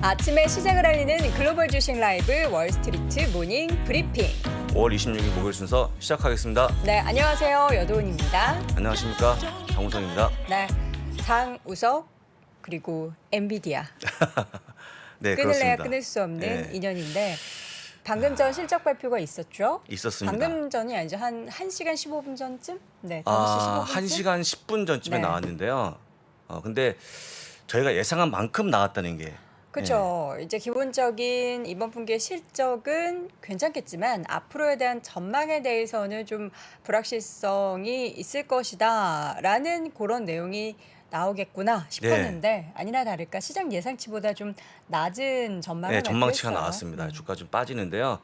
아침에 시작을 알리는 글로벌 주식 라이브 월스트리트 모닝 브리핑. 5월 26일 목요일 순서 시작하겠습니다. 네, 안녕하세요. 여도은입니다. 안녕하십니까. 장우성입니다. 네, 장우석 그리고 엔비디아. 네, 끊을래야 그렇습니다. 끊을 수 없는 네. 인연인데 방금 전 실적 발표가 있었죠? 있었습니다. 방금 전이 아니죠. 한 1시간 15분 전쯤? 네, 5시 15분쯤? 1시간 10분 전쯤에 네. 나왔는데요. 근데 저희가 예상한 만큼 나왔다는 게 그렇죠. 이제 기본적인 이번 분기의 실적은 괜찮겠지만 앞으로에 대한 전망에 대해서는 좀 불확실성이 있을 것이다라는 그런 내용이 나오겠구나 싶었는데 아니나 다를까 시장 예상치보다 좀 낮은 전망을 네, 전망치가 발표했어요. 나왔습니다. 주가 좀 빠지는데요.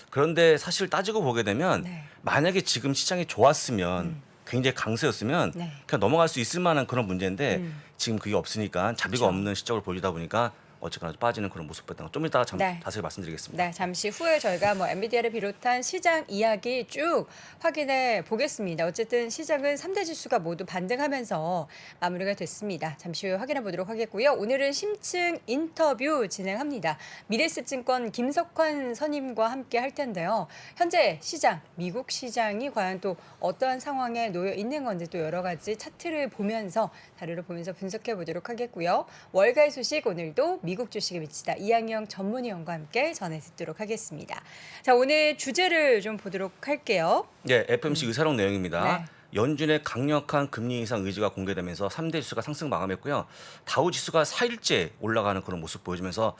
그런데 사실 따지고 보게 되면 네. 만약에 지금 시장이 좋았으면 굉장히 강세였으면 네. 그냥 넘어갈 수 있을 만한 그런 문제인데 음. 지금 그게 없으니까 자비가 그쵸. 없는 실적을 보이다 보니까 어쨌거나 빠지는 그런 모습 보였던 거 좀 이따가 네. 자세히 말씀드리겠습니다. 네, 잠시 후에 저희가 엔비디아를 비롯한 시장 이야기 쭉 확인해 보겠습니다. 어쨌든 시장은 3대 지수가 모두 반등하면서 마무리가 됐습니다. 잠시 후에 확인해 보도록 하겠고요. 오늘은 심층 인터뷰 진행합니다. 미래에셋증권 김석환 선임과 함께 할 텐데요. 현재 시장, 미국 시장이 과연 또 어떠한 상황에 놓여 있는 건지 또 여러 가지 차트를 보면서 자료를 보면서 분석해 보도록 하겠고요. 월가의 소식 오늘도 미국 주식에 미치다 이항영 전문위원과 함께 전해 듣도록 하겠습니다. 자, 오늘 주제를 좀 보도록 할게요. 네, FMC 의사록 내용입니다. 네. 연준의 강력한 금리 인상 의지가 공개되면서 3대 지수가 상승 마감했고요. 다우 지수가 4일째 올라가는 그런 모습 보여주면서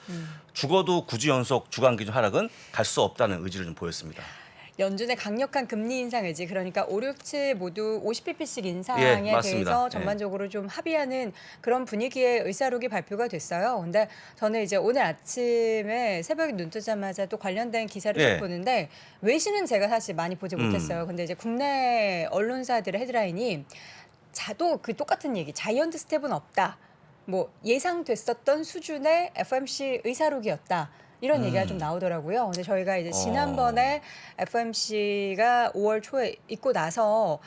죽어도 9주 연속 주간 기준 하락은 갈 수 없다는 의지를 좀 보였습니다. 연준의 강력한 금리 인상 의지, 그러니까 5, 6, 7 모두 50bp씩 인상에 예, 맞습니다. 대해서 예. 전반적으로 좀 합의하는 그런 분위기의 의사록이 발표가 됐어요. 근데 저는 이제 오늘 아침에 새벽에 눈 뜨자마자 또 관련된 기사를 예. 쭉 보는데 외신은 제가 사실 많이 보지 못했어요. 근데 이제 국내 언론사들의 헤드라인이 자도 그 똑같은 얘기, 자이언트 스텝은 없다. 뭐 예상됐었던 수준의 FMC 의사록이었다. 이런 얘기가 좀 나오더라고요. 근데 저희가 이제 지난번에 FMC가 5월 초에 있고 나서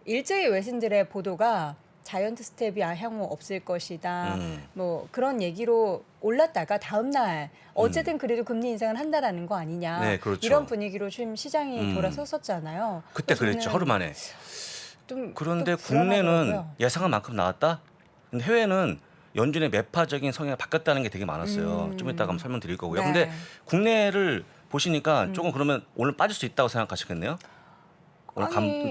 일제히 외신들의 보도가 자이언트 스텝이 향후 없을 것이다. 뭐 그런 얘기로 올랐다가 다음 날 어쨌든 그래도 금리 인상을 한다라는 거 아니냐. 네, 그렇죠. 이런 분위기로 좀 시장이 돌아섰었잖아요. 그때 그래서 그랬죠. 저는 하루 만에. 좀 그런데 또 국내는 불안하더라고요. 예상한 만큼 나왔다. 근데 해외는 연준의 매파적인 성향이 바뀌었다는 게 되게 많았어요. 좀 이따가 한번 설명드릴 거고요. 네. 근데 국내를 보시니까 조금 그러면 오늘 빠질 수 있다고 생각하시겠네요? 오늘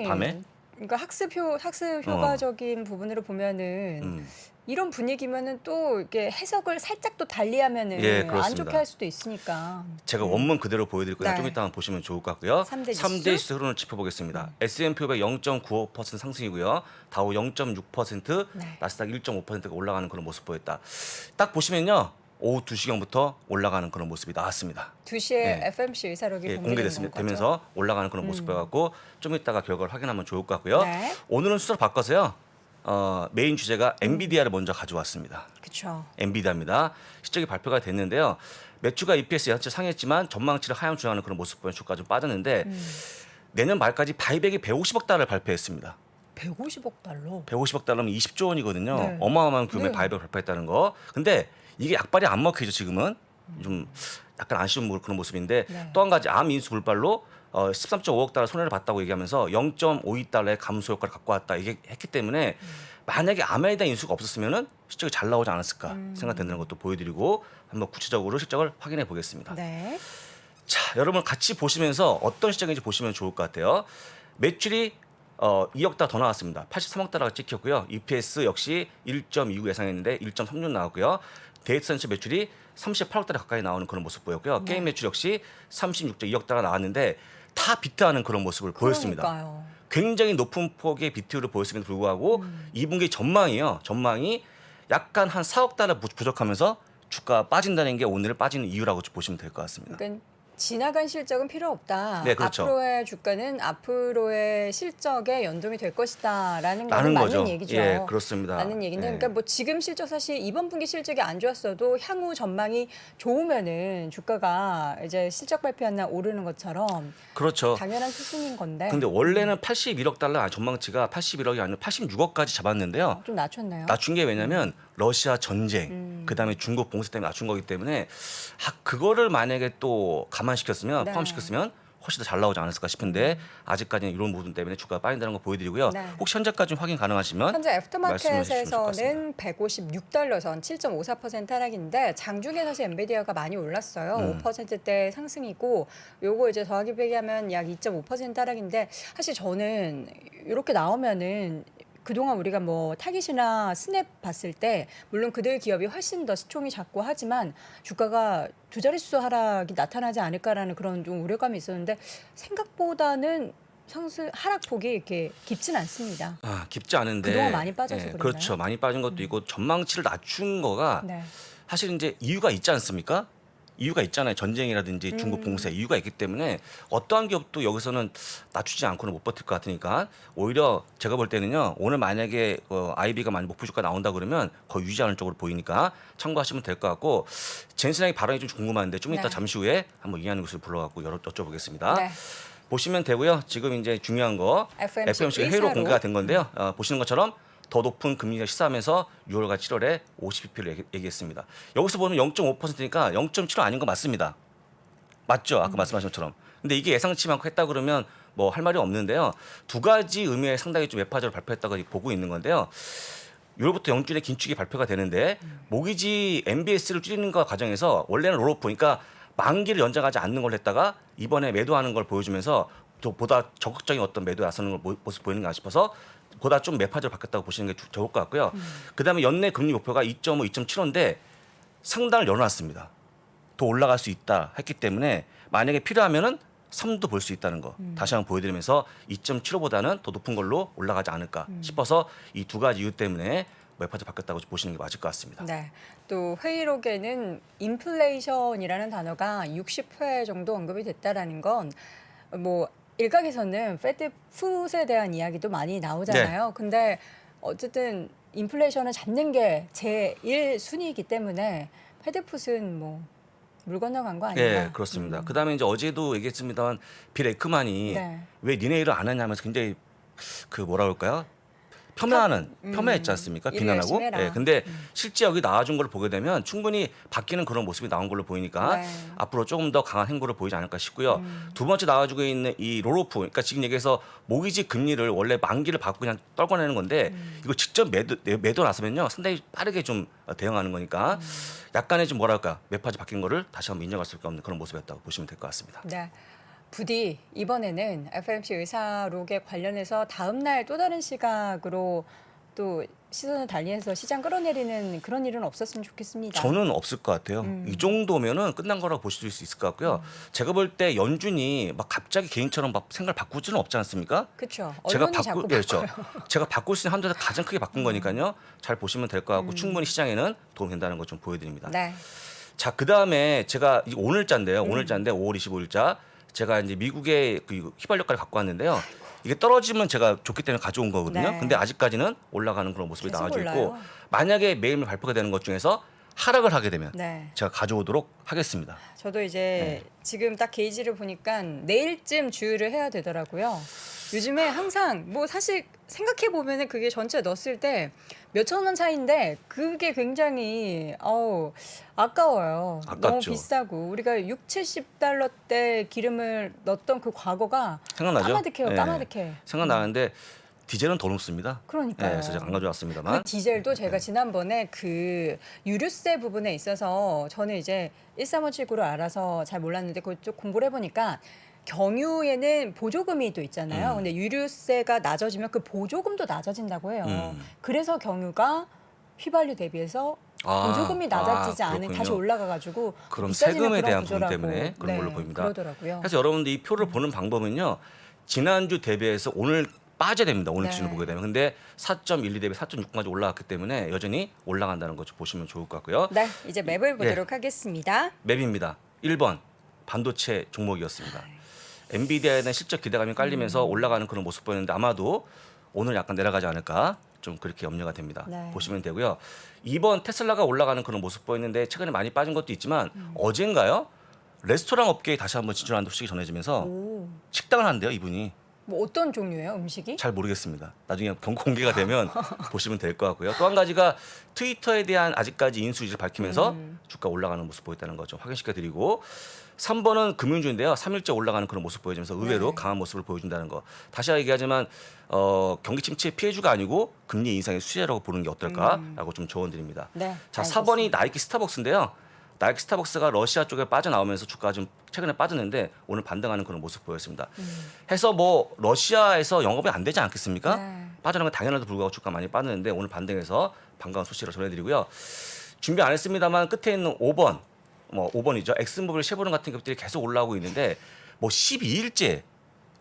밤에? 그러니까 학습 효과적인 부분으로 보면은 이런 분위기면은 또 이렇게 해석을 살짝 또 달리하면은 예, 안 그렇습니다. 좋게 할 수도 있으니까. 제가 원문 그대로 보여드릴 거니까 네. 좀 이따 한번 보시면 좋을 것 같고요. 3대 지수? 3대 지수 흐름을 짚어보겠습니다. S&P 500 0.95% 상승이고요. 다우 0.6%, 네. 나스닥 1.5%가 올라가는 그런 모습 보였다. 딱 보시면요. 오후 2시경부터 올라가는 그런 모습이 나왔습니다. 2시에 네. FMC 의사록이 예, 공개되는 거죠. 되면서 올라가는 그런 모습 보여갖고 좀 이따가 결과를 확인하면 좋을 것 같고요. 네. 오늘은 순서를 바꿔서요. 메인 주제가 엔비디아를 먼저 가져왔습니다. 그렇죠. 엔비디아입니다. 실적이 발표가 됐는데요. 매출과 EPS 예상치 상했지만 전망치를 하향 조정하는 그런 모습 보여 주가 좀 빠졌는데 내년 말까지 바이백이 150억 달러를 발표했습니다. 150억 달러. 150억 달러면 20조 원이거든요. 네. 어마어마한 규모의 네. 바이백 발표했다는 거. 근데 이게 약발이 안 먹히죠 지금은. 좀 약간 아쉬운 그런 모습인데 네. 또 한 가지 암 인수 불발로 13.5억 달러 손해를 봤다고 얘기하면서 0.52달러의 감소 효과를 갖고 왔다 얘기했기 때문에 만약에 암에 대한 인수가 없었으면은 실적이 잘 나오지 않았을까 생각되는 것도 보여드리고 한번 구체적으로 실적을 확인해 보겠습니다. 네. 자, 여러분 같이 보시면서 어떤 실적인지 보시면 좋을 것 같아요. 매출이 2억 달러 더 나왔습니다. 83억 달러가 찍혔고요. EPS 역시 1.29 예상했는데 1.36 나왔고요. 데이터 센터 매출이 38억 달러 가까이 나오는 그런 모습 보였고요. 게임 매출 역시 36.2억 달러 나왔는데 다 비트하는 그런 모습을 보였습니다. 그러니까요. 굉장히 높은 폭의 비트를 보였음에도 불구하고 2분기 전망이요. 전망이 약간 한 4억 달러 부족하면서 주가가 빠진다는 게 오늘 빠지는 이유라고 보시면 될 것 같습니다. 그러니까 지나간 실적은 필요 없다. 네, 그렇죠. 앞으로의 주가는 앞으로의 실적에 연동이 될 것이다라는 건 라는 맞는 거죠. 얘기죠. 예, 그렇습니다. 맞는 얘기인데, 예. 그러니까 뭐 지금 실적 사실 이번 분기 실적이 안 좋았어도 향후 전망이 좋으면은 주가가 이제 실적 발표한 날 오르는 것처럼 그렇죠. 당연한 수순인 건데. 근데 원래는 81억 달러 전망치가 81억이 아니라 86억까지 잡았는데요. 좀 낮췄나요? 낮춘 게 왜냐면 러시아 전쟁, 그다음에 중국 봉쇄 때문에 낮춘 거기 때문에 그거를 만약에 또 감안시켰으면 네. 포함시켰으면 훨씬 더 잘 나오지 않았을까 싶은데 아직까지는 이런 부분 때문에 주가가 빠진다는 거 보여드리고요. 네. 혹시 현재까지 확인 가능하시면 현재 말씀해 주시면 좋을 것 같습니다. 애프터마켓에서는 156달러선 7.54% 하락인데 장중에 사실 엔비디아가 많이 올랐어요. 5%대 상승이고 요거 이제 더하기 빼기하면 약 2.5% 하락인데 사실 저는 이렇게 나오면은 그동안 우리가 뭐 타깃이나 스냅 봤을 때 물론 그들 기업이 훨씬 더 시총이 작고 하지만 주가가 두 자릿수 하락이 나타나지 않을까라는 그런 좀 우려감이 있었는데 생각보다는 상승 하락폭이 이렇게 깊진 않습니다. 깊지 않은데 그동안 많이 빠져서 그런가요? 그렇죠. 많이 빠진 것도 있고 전망치를 낮춘 거가 네. 사실 이제 이유가 있지 않습니까? 이유가 있잖아요. 전쟁이라든지 중국 봉쇄 이유가 있기 때문에 어떠한 기업도 여기서는 낮추지 않고는 못 버틸 것 같으니까 오히려 제가 볼 때는요. 오늘 만약에 아이비가 많이 목표 주가 나온다 그러면 거의 유지하는 쪽으로 보이니까 참고하시면 될 것 같고 젠슨의 발언이 좀 궁금한데 좀 이따 네. 잠시 후에 한번 이해하는 것을 불러갖고 여쭤보겠습니다. 네. 보시면 되고요. 지금 이제 중요한 거 FMC가 회의로 의사로. 공개가 된 건데요. 보시는 것처럼 더 높은 금리를 시사하면서 6월과 7월에 50bp를 얘기했습니다. 여기서 보면 0.5%니까 0.75 아닌 거 맞습니다. 맞죠? 아까 말씀하신 것처럼. 근데 이게 예상치 않고 했다 그러면 뭐 할 말이 없는데요. 두 가지 의미의 상당히 좀 외파적으로 발표했다고 보고 있는 건데요. 6월부터 영줄의 긴축이 발표가 되는데 모기지 MBS를 줄이는 것 과정에서 원래는 롤오프 그러니까 만기를 연장하지 않는 걸 했다가 이번에 매도하는 걸 보여주면서 또 보다 적극적인 어떤 매도에 나서는 모습 보이는 게 아닌가 싶어서 보다 좀 매파적으로 바뀌었다고 보시는 게 좋을 것 같고요. 그다음에 연내 금리 목표가 2.5, 2.75인데 상단을 열어놨습니다. 더 올라갈 수 있다 했기 때문에 만약에 필요하면은 3도 볼 수 있다는 거 다시 한번 보여드리면서 2.75보다는 더 높은 걸로 올라가지 않을까 싶어서 이 두 가지 이유 때문에 매파적 바뀌었다고 보시는 게 맞을 것 같습니다. 네. 또 회의록에는 인플레이션이라는 단어가 60회 정도 언급이 됐다라는 건 뭐 일각에서는 페드 풋에 대한 이야기도 많이 나오잖아요. 근데 어쨌든 인플레이션을 잡는 게 제일 순위이기 때문에 페드 풋은 뭐 물 건너간 거 아닌가? 네, 그렇습니다. 그다음에 이제 어제도 얘기했습니다만 빌 에크만이 네. 왜 니네 일을 안 하냐면서 굉장히 그 뭐라 그럴까요? 폄하했지 않습니까? 일을 비난하고. 열심히 해라. 근데 실제 여기 나와준 걸 보게 되면 충분히 바뀌는 그런 모습이 나온 걸로 보이니까 네. 앞으로 조금 더 강한 행보를 보이지 않을까 싶고요. 두 번째 나와주고 있는 이 롤오프, 그러니까 지금 얘기해서 모기지 금리를 원래 만기를 받고 그냥 떨궈내는 건데 이거 직접 매도 나서면요 상당히 빠르게 좀 대응하는 거니까 약간의 좀 뭐랄까 매파지 바뀐 거를 다시 한번 인정할 수밖에 없는 그런 모습이었다고 보시면 될 것 같습니다. 네. 부디 이번에는 FMC 의사록에 관련해서 다음 날 또 다른 시각으로 또 시선을 달리해서 시장 끌어내리는 그런 일은 없었으면 좋겠습니다. 저는 없을 것 같아요. 이 정도면은 끝난 거라고 보실 수 있을 것 같고요. 제가 볼 때 연준이 막 갑자기 개인처럼 막 생각을 바꿀 수는 없지 않습니까? 그렇죠. 제가 언론이 자꾸 그렇죠. 바꿔요. 제가 바꿀 수 있는 한도에서 가장 크게 바꾼 거니까요. 잘 보시면 될 것 같고 충분히 시장에는 도움 된다는 거 좀 보여드립니다. 네. 자, 그 다음에 제가 오늘자인데요. 오늘자인데 5월 25일자 제가 이제 미국의 그 휘발유가를 갖고 왔는데요. 이게 떨어지면 제가 좋기 때문에 가져온 거거든요. 네. 근데 아직까지는 올라가는 그런 모습이 계속 나와져 있고 올라요. 만약에 매일매일 발표가 되는 것 중에서 하락을 하게 되면 네. 제가 가져오도록 하겠습니다. 저도 이제 지금 딱 게이지를 보니까 내일쯤 주유를 해야 되더라고요. 요즘에 항상 뭐 사실 생각해 보면은 그게 전체 넣었을 때 몇천 원 차이인데 그게 굉장히 아까워요. 너무 아깝죠. 비싸고 우리가 6, 70달러대 기름을 넣었던 그 과거가 생각나죠? 까마득해요. 예. 까마득해. 생각나는데 디젤은 더 높습니다. 그러니까요. 그래서 제가 안 가져왔습니다만. 그 디젤도 제가 지난번에 그 유류세 부분에 있어서 저는 이제 1357구를 알아서 잘 몰랐는데 그쪽 공부를 해보니까 경유에는 보조금이 또 있잖아요. 근데 유류세가 낮아지면 그 보조금도 낮아진다고 해요. 그래서 경유가 휘발유 대비해서 보조금이 낮아지지 않은 그렇군요. 다시 올라가가지고 그럼 비싸지는 세금에 그런 대한 부분 구조라고. 때문에 그런 네, 걸로 보입니다. 그러더라고요. 그래서 여러분들 이 표를 보는 방법은요. 지난주 대비해서 오늘 빠져야 됩니다. 오늘 네. 기준으로 보게 되면. 근데 4.12 대비 4.6까지 올라갔기 때문에 여전히 올라간다는 거 좀 보시면 좋을 것 같고요. 네, 이제 맵을 보도록 하겠습니다. 맵입니다. 1번 반도체 종목이었습니다. 엔비디아에 대한 실적 기대감이 깔리면서 올라가는 그런 모습 보였는데 아마도 오늘 약간 내려가지 않을까 좀 그렇게 염려가 됩니다. 네. 보시면 되고요. 2번 테슬라가 올라가는 그런 모습 보였는데 최근에 많이 빠진 것도 있지만 어젠가요? 레스토랑 업계에 다시 한번 진출하는 소식이 전해지면서 오. 식당을 한대요, 이분이. 뭐 어떤 종류예요, 음식이? 잘 모르겠습니다. 나중에 공개가 되면 보시면 될 것 같고요. 또 한 가지가 트위터에 대한 아직까지 인수위를 밝히면서 주가 올라가는 모습 보였다는 거 좀 확인시켜 드리고 3번은 금융주인데요. 3일째 올라가는 그런 모습 보여주면서 의외로 네. 강한 모습을 보여준다는 거. 다시 얘기하지만 경기 침체 피해주가 아니고 금리 인상의 수혜라고 보는 게 어떨까라고 좀 조언 드립니다. 네, 자, 알겠습니다. 4번이 나이키 스타벅스인데요. 나이키 스타벅스가 러시아 쪽에 빠져나오면서 주가가 좀 최근에 빠졌는데 오늘 반등하는 그런 모습 보였습니다. 해서 뭐 러시아에서 영업이 안 되지 않겠습니까? 네. 빠져나온 건 당연해도 불구하고 주가 많이 빠졌는데 오늘 반등해서 반가운 소식을 전해드리고요. 준비 안 했습니다만 끝에 있는 5번, 뭐 5번이죠. 엑슨모빌, 쉐보론 같은 기업들이 계속 올라오고 있는데 뭐 12일째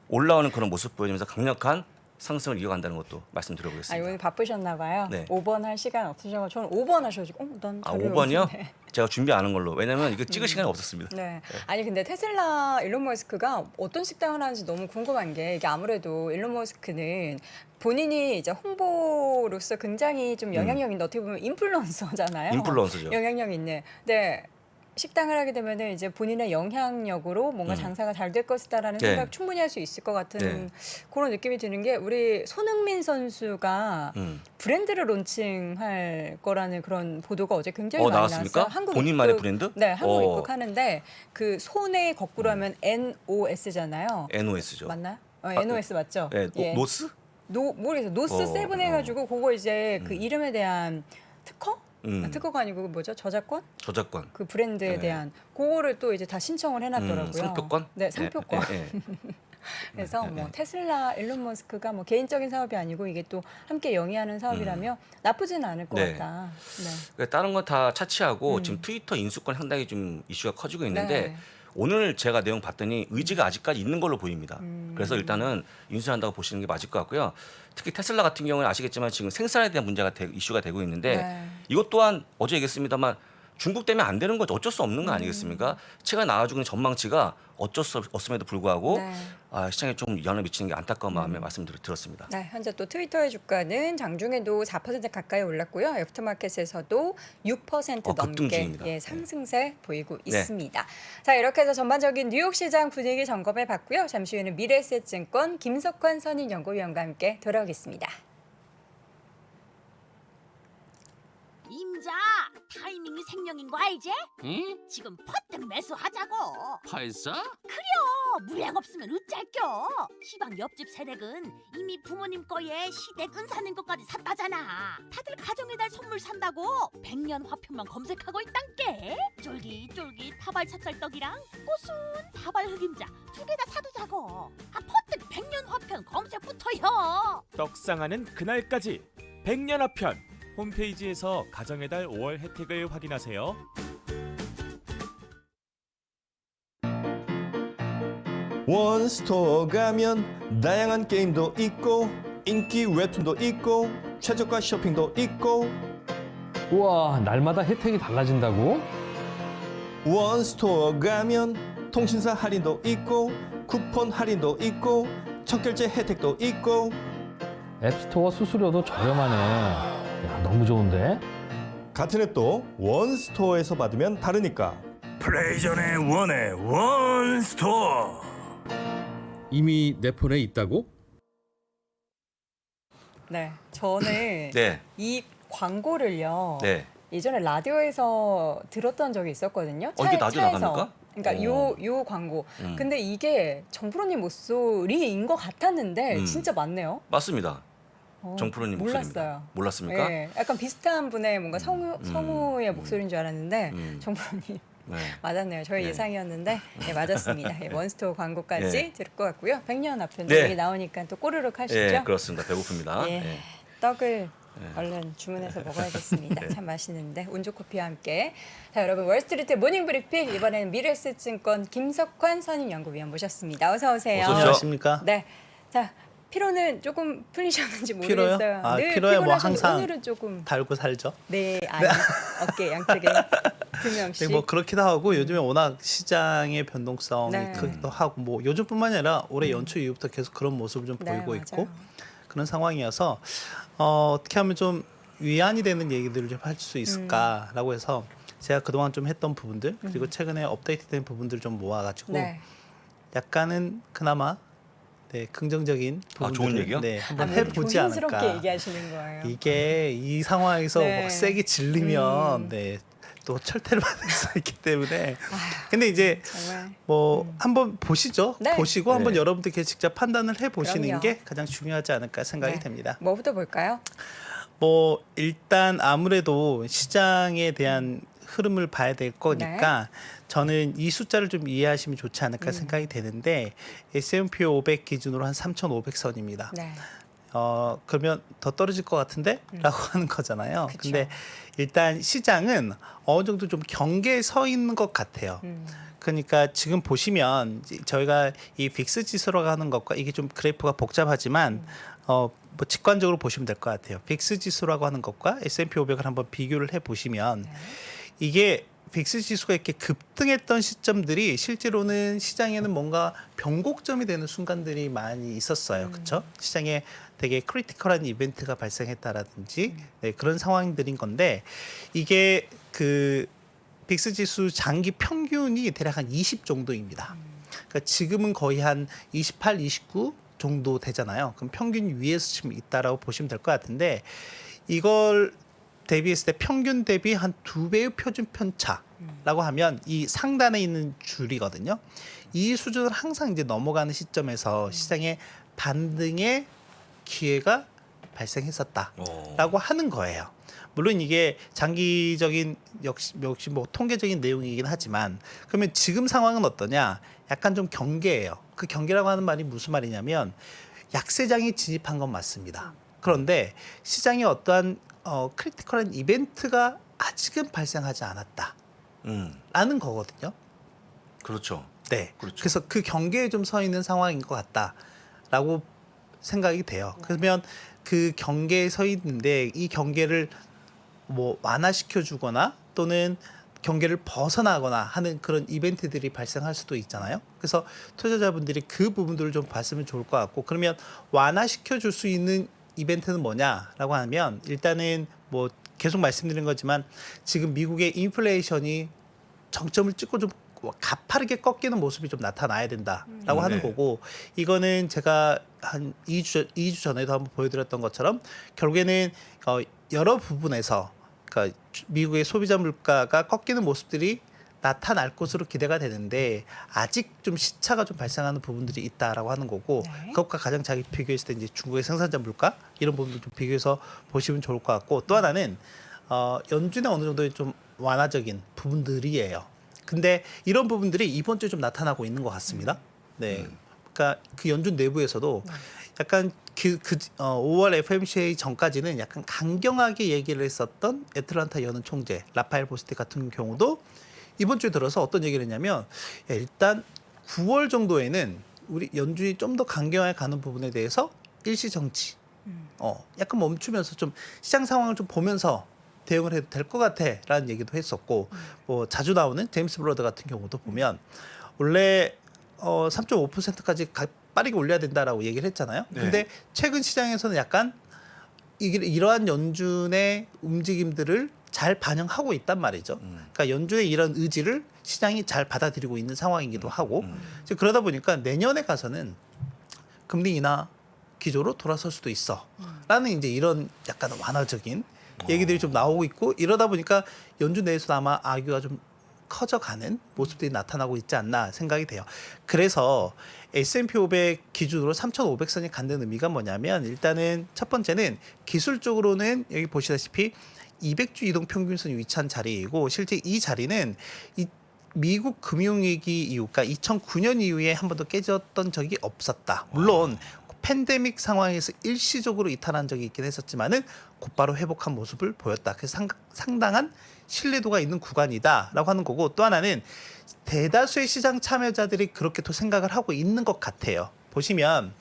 올라오는 그런 모습 보여주면서 강력한 상승을 이어간다는 것도 아, 말씀드려보겠습니다. 오늘 바쁘셨나 봐요. 네. 5번 할 시간 없으셔서 저는 5번 하셔가지고 난 아, 별로 5번이요? 없는데. 제가 준비 안 한 걸로. 왜냐면 이거 찍을 시간이 없었습니다. 네. 아니 근데 테슬라 일론 머스크가 어떤 식당을 하는지 너무 궁금한 게 이게 아무래도 일론 머스크는 본인이 이제 홍보로서 굉장히 좀 영향력 있는 어떻게 보면 인플루언서잖아요. 인플루언서죠. 영향력 있는. 네. 식당을 하게 되면은 이제 본인의 영향력으로 뭔가 장사가 잘 될 것이다라는 네. 생각 충분히 할 수 있을 것 같은 네. 그런 느낌이 드는 게 우리 손흥민 선수가 브랜드를 론칭할 거라는 그런 보도가 어제 굉장히 많이 나왔습니까? 나왔어요. 한국 본인만의 입국, 브랜드? 네, 한국 어. 입국하는데 그 손에 거꾸로 하면 NOS잖아요. NOS죠. 맞나요? 아, NOS 맞죠? 네, 예. 노스? 모르겠어요. 노스 세븐 해가지고 그거 이제 그 이름에 대한 특허? 아, 특허가 아니고 그 뭐죠? 저작권? 저작권. 그 브랜드에 네. 대한 그거를 또 이제 다 신청을 해놨더라고요. 상표권? 네, 상표권. 네, 네, 네. 그래서 네, 뭐 네. 테슬라 일론 머스크가 뭐 개인적인 사업이 아니고 이게 또 함께 영위하는 사업이라면 나쁘지는 않을 것 네. 같다. 네. 그러니까 다른 건 다 차치하고 지금 트위터 인수권 상당히 좀 이슈가 커지고 있는데 네. 오늘 제가 내용 봤더니 의지가 아직까지 있는 걸로 보입니다. 그래서 일단은 인수한다고 보시는 게 맞을 것 같고요. 특히 테슬라 같은 경우는 아시겠지만 지금 생산에 대한 문제가 이슈가 되고 있는데 네. 이것 또한 어제 얘기했습니다만 중국 때문에 안 되는 거죠. 어쩔 수 없는 거 아니겠습니까? 최근 나와주는 전망치가 어쩔 수 없음에도 불구하고 네. 시장에 좀 영향을 미치는 게 안타까운 마음에 말씀드렸습니다. 네, 현재 또 트위터의 주가는 장중에도 4% 가까이 올랐고요. 애프터마켓에서도 6% 급등 넘게 중입니다. 예, 상승세 보이고 네. 있습니다. 자, 이렇게 해서 전반적인 뉴욕 시장 분위기 점검해 봤고요. 잠시 후에는 미래에셋증권 김석환 선임연구위원과 함께 돌아오겠습니다. 임자, 타이밍이 생명인 거 알지? 응? 지금 퍼뜩 매수하자고. 벌써? 물량 없으면 어쩔겨. 시방 옆집 세댁은 이미 부모님 거에 시댁 은사는 것까지 샀다잖아. 다들 가정의 달 선물 산다고 100년 화평만 검색하고 있단께. 쫄깃쫄깃 파발 찹쌀떡이랑 고순 파발 흑임자 2개 다 사두자고. 퍼뜩 100년 화평 검색부터요. 떡상하는 그날까지 100년화편 홈페이지에서 가정의 달 5월 혜택을 확인하세요. 원스토어 가면 다양한 게임도 있고 인기 웹툰도 있고 최저가 쇼핑도 있고 우와, 날마다 혜택이 달라진다고? 원스토어 가면 통신사 할인도 있고 쿠폰 할인도 있고 첫결제 혜택도 있고 앱스토어 수수료도 저렴하네. 야, 너무 좋은데? 같은 앱도 원스토어에서 받으면 다르니까 플레이 전에 원의 원스토어. 이미 내 폰에 있다고? 네, 저는 네, 이 광고를요. 네. 예전에 라디오에서 들었던 적이 있었거든요. 이게 라디오 차에서. 나갑니까? 그러니까 요 광고. 근데 이게 정프로님 목소리인 것 같았는데 진짜 맞네요. 맞습니다. 정프로님 목소리입니다. 몰랐어요. 몰랐습니까? 네, 약간 비슷한 분의 뭔가 성우의 목소리인 줄 알았는데 정프로님 네. 맞았네요. 저희 네. 예상이었는데 네, 맞았습니다. 예, 원스토어 광고까지 네. 들을 것 같고요. 100년 앞편 네. 얘기 나오니까 또 꼬르륵 하시죠. 예, 그렇습니다. 배고픕니다. 예, 예. 떡을 얼른 주문해서 먹어야겠습니다. 네. 참 맛있는데 운조 커피와 함께. 자, 여러분 월스트리트 모닝 브리핑 이번에는 미래에셋증권 김석환 선임연구위원 모셨습니다. 어서 오세요. 어서 오십시오. 안녕하십니까? 네, 자 피로는 조금 풀리셨는지 피로요? 모르겠어요. 아, 늘 피로야 뭐 피곤하셨는데 항상 오늘은 조금 달고 살죠. 네, 아니 어깨 양쪽에 두 명씩. 뭐 그렇기도 하고 요즘에 워낙 시장의 변동성이 네. 크기도 하고 뭐 요즘뿐만 아니라 올해 연초 이후부터 계속 그런 모습을 좀 네, 보이고 맞아요. 있고 그런 상황이어서 어떻게 하면 좀 위안이 되는 얘기들을 좀 할 수 있을까라고 해서 제가 그동안 좀 했던 부분들 그리고 최근에 업데이트된 부분들을 좀 모아가지고 네. 약간은 그나마 네, 긍정적인 좋은 부분들을 얘기요? 네, 한번 아, 해보지 조심스럽게 않을까. 얘기하시는 거예요. 이게 이 상황에서 네. 막 세게 질리면 네, 또 철퇴를 받을 수 있기 때문에. 근데 이제 정말 뭐 한번 보시죠. 네. 보시고 한번 네. 여러분들께 직접 판단을 해보시는 그럼요. 게 가장 중요하지 않을까 생각이 네. 됩니다. 뭐부터 볼까요? 뭐 일단 아무래도 시장에 대한 흐름을 봐야 될 거니까 저는 이 숫자를 좀 이해하시면 좋지 않을까 생각이 되는데 S&P 500 기준으로 한 3,500선입니다. 네. 그러면 더 떨어질 것 같은데? 라고 하는 거잖아요. 그쵸. 근데 일단 시장은 어느 정도 좀 경계에 서 있는 것 같아요. 그러니까 지금 보시면 이제 저희가 이 빅스 지수라고 하는 것과 이게 좀 그래프가 복잡하지만 뭐 직관적으로 보시면 될 것 같아요. 빅스 지수라고 하는 것과 S&P 500을 한번 비교를 해 보시면 이게 빅스 지수가 이렇게 급등했던 시점들이 실제로는 시장에는 뭔가 변곡점이 되는 순간들이 많이 있었어요. 그렇죠? 시장에 되게 크리티컬한 이벤트가 발생했다라든지 네, 그런 상황들인 건데 이게 그 빅스 지수 장기 평균이 대략 한 20 정도입니다. 그러니까 지금은 거의 한 28, 29 정도 되잖아요. 그럼 평균 위에서 지금 있다라고 보시면 될 것 같은데 이걸 대비했을 때 평균 대비 한 2배의 표준 편차라고 하면 이 상단에 있는 줄이거든요. 이 수준을 항상 이제 넘어가는 시점에서 시장의 반등의 기회가 발생했었다라고 하는 거예요. 물론 이게 장기적인 역시 뭐 통계적인 내용이긴 하지만 그러면 지금 상황은 어떠냐? 약간 좀 경계예요. 그 경계라고 하는 말이 무슨 말이냐면 약세장이 진입한 건 맞습니다. 그런데 시장에 어떠한 크리티컬한 이벤트가 아직은 발생하지 않았다. 라는 거거든요. 그렇죠. 네. 그렇죠. 그래서 그 경계에 좀 서 있는 상황인 것 같다라고 생각이 돼요. 그러면 그 경계에 서 있는데 이 경계를 뭐 완화시켜 주거나 또는 경계를 벗어나거나 하는 그런 이벤트들이 발생할 수도 있잖아요. 그래서 투자자분들이 그 부분들을 좀 봤으면 좋을 것 같고 그러면 완화시켜 줄 수 있는 이벤트는 뭐냐라고 하면 일단은 뭐 계속 말씀드린 거지만 지금 미국의 인플레이션이 정점을 찍고 좀 가파르게 꺾이는 모습이 좀 나타나야 된다라고 하는 네. 거고 이거는 제가 한 2주 전에도 한번 보여드렸던 것처럼 결국에는 여러 부분에서 그러니까 미국의 소비자 물가가 꺾이는 모습들이 나타날 것으로 기대가 되는데 아직 좀 시차가 좀 발생하는 부분들이 있다라고 하는 거고 네. 그것과 가장 잘 비교했을 때 이제 중국의 생산자 물가 이런 부분도 좀 비교해서 보시면 좋을 것 같고 또 하나는 연준의 어느 정도의 좀 완화적인 부분들이에요. 근데 이런 부분들이 이번 주에 좀 나타나고 있는 것 같습니다. 네, 그러니까 그 연준 내부에서도 약간 5월 FOMC 전까지는 약간 강경하게 얘기를 했었던 애틀란타 연은 총재 라파엘 보스틱 같은 경우도 이번 주에 들어서 어떤 얘기를 했냐면 일단 9월 정도에는 우리 연준이 좀 더 강경하게 가는 부분에 대해서 일시 정치 약간 멈추면서 좀 시장 상황을 좀 보면서 대응을 해도 될 것 같아라는 얘기도 했었고 뭐 자주 나오는 제임스 브로더 같은 경우도 보면 원래 3.5%까지 빠르게 올려야 된다라고 얘기를 했잖아요. 네. 근데 최근 시장에서는 약간 이러한 연준의 움직임들을 잘 반영하고 있단 말이죠. 그러니까 연준의 이런 의지를 시장이 잘 받아들이고 있는 상황이기도 하고 이제 그러다 보니까 내년에 가서는 금리 인하 기조로 돌아설 수도 있어. 라는 이제 이런 약간 완화적인 얘기들이 좀 나오고 있고 이러다 보니까 연준 내에서도 아마 악유가 좀 커져가는 모습들이 나타나고 있지 않나 생각이 돼요. 그래서 S&P 500 기준으로 3,500선이 갖는 의미가 뭐냐면 일단은 첫 번째는 기술적으로는 여기 보시다시피 200주 이동 평균선이 위치한 자리이고 실제 이 자리는 이 미국 금융위기 이후, 그러니까 2009년 이후에 한 번도 깨졌던 적이 없었다. 물론 팬데믹 상황에서 일시적으로 이탈한 적이 있긴 했었지만은 곧바로 회복한 모습을 보였다. 그래서 상당한 신뢰도가 있는 구간이다라고 하는 거고 또 하나는 대다수의 시장 참여자들이 그렇게 또 생각을 하고 있는 것 같아요. 보시면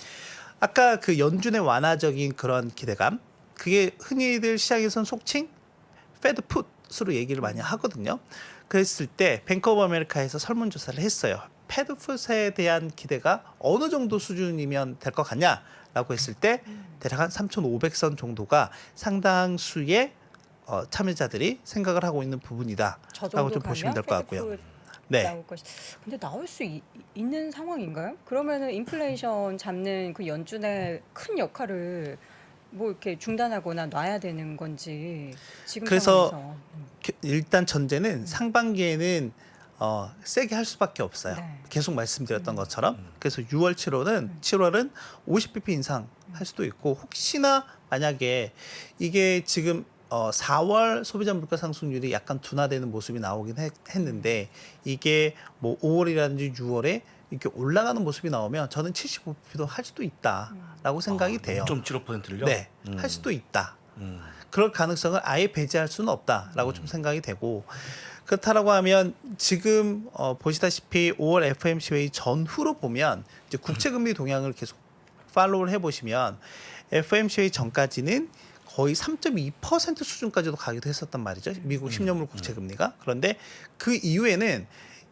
아까 그 연준의 완화적인 그런 기대감 그게 흔히들 시장에서는 속칭 페드 풋으로 얘기를 많이 하거든요. 그랬을 때 뱅크 오브 아메리카에서 설문조사를 했어요. 패드 풋에 대한 기대가 어느 정도 수준이면 될 것 같냐라고 했을 때 대략 한 3,500선 정도가 상당수의 참여자들이 생각을 하고 있는 부분이다라고 좀 보시면 될 것 같고요. 네. 나올 것이. 근데 나올 수 있는 상황인가요? 그러면은 인플레이션 잡는 그 연준의 큰 역할을 뭐 이렇게 중단하거나 놔야 되는 건지 지금 그래서 상황에서. 일단 전제는 상반기에는 세게 할 수밖에 없어요. 네. 계속 말씀드렸던 것처럼. 그래서 6월, 7월은 50bp 인상 할 수도 있고 혹시나 만약에 이게 지금 4월 소비자 물가 상승률이 약간 둔화되는 모습이 나오긴 했는데 이게 뭐 5월이라든지 6월에 이렇게 올라가는 모습이 나오면 저는 75bp도 할 수도 있다라고 생각이 돼요. 0.75%를요? 네, 할 수도 있다. 그럴 가능성을 아예 배제할 수는 없다라고 좀 생각이 되고 그렇다라고 하면 지금 보시다시피 5월 FOMC 회의 전후로 보면 이제 국채금리 동향을 계속 팔로우를 해보시면 FOMC 회의 전까지는 거의 3.2% 수준까지도 가기도 했었단 말이죠. 미국 10년물 국채금리가. 그런데 그 이후에는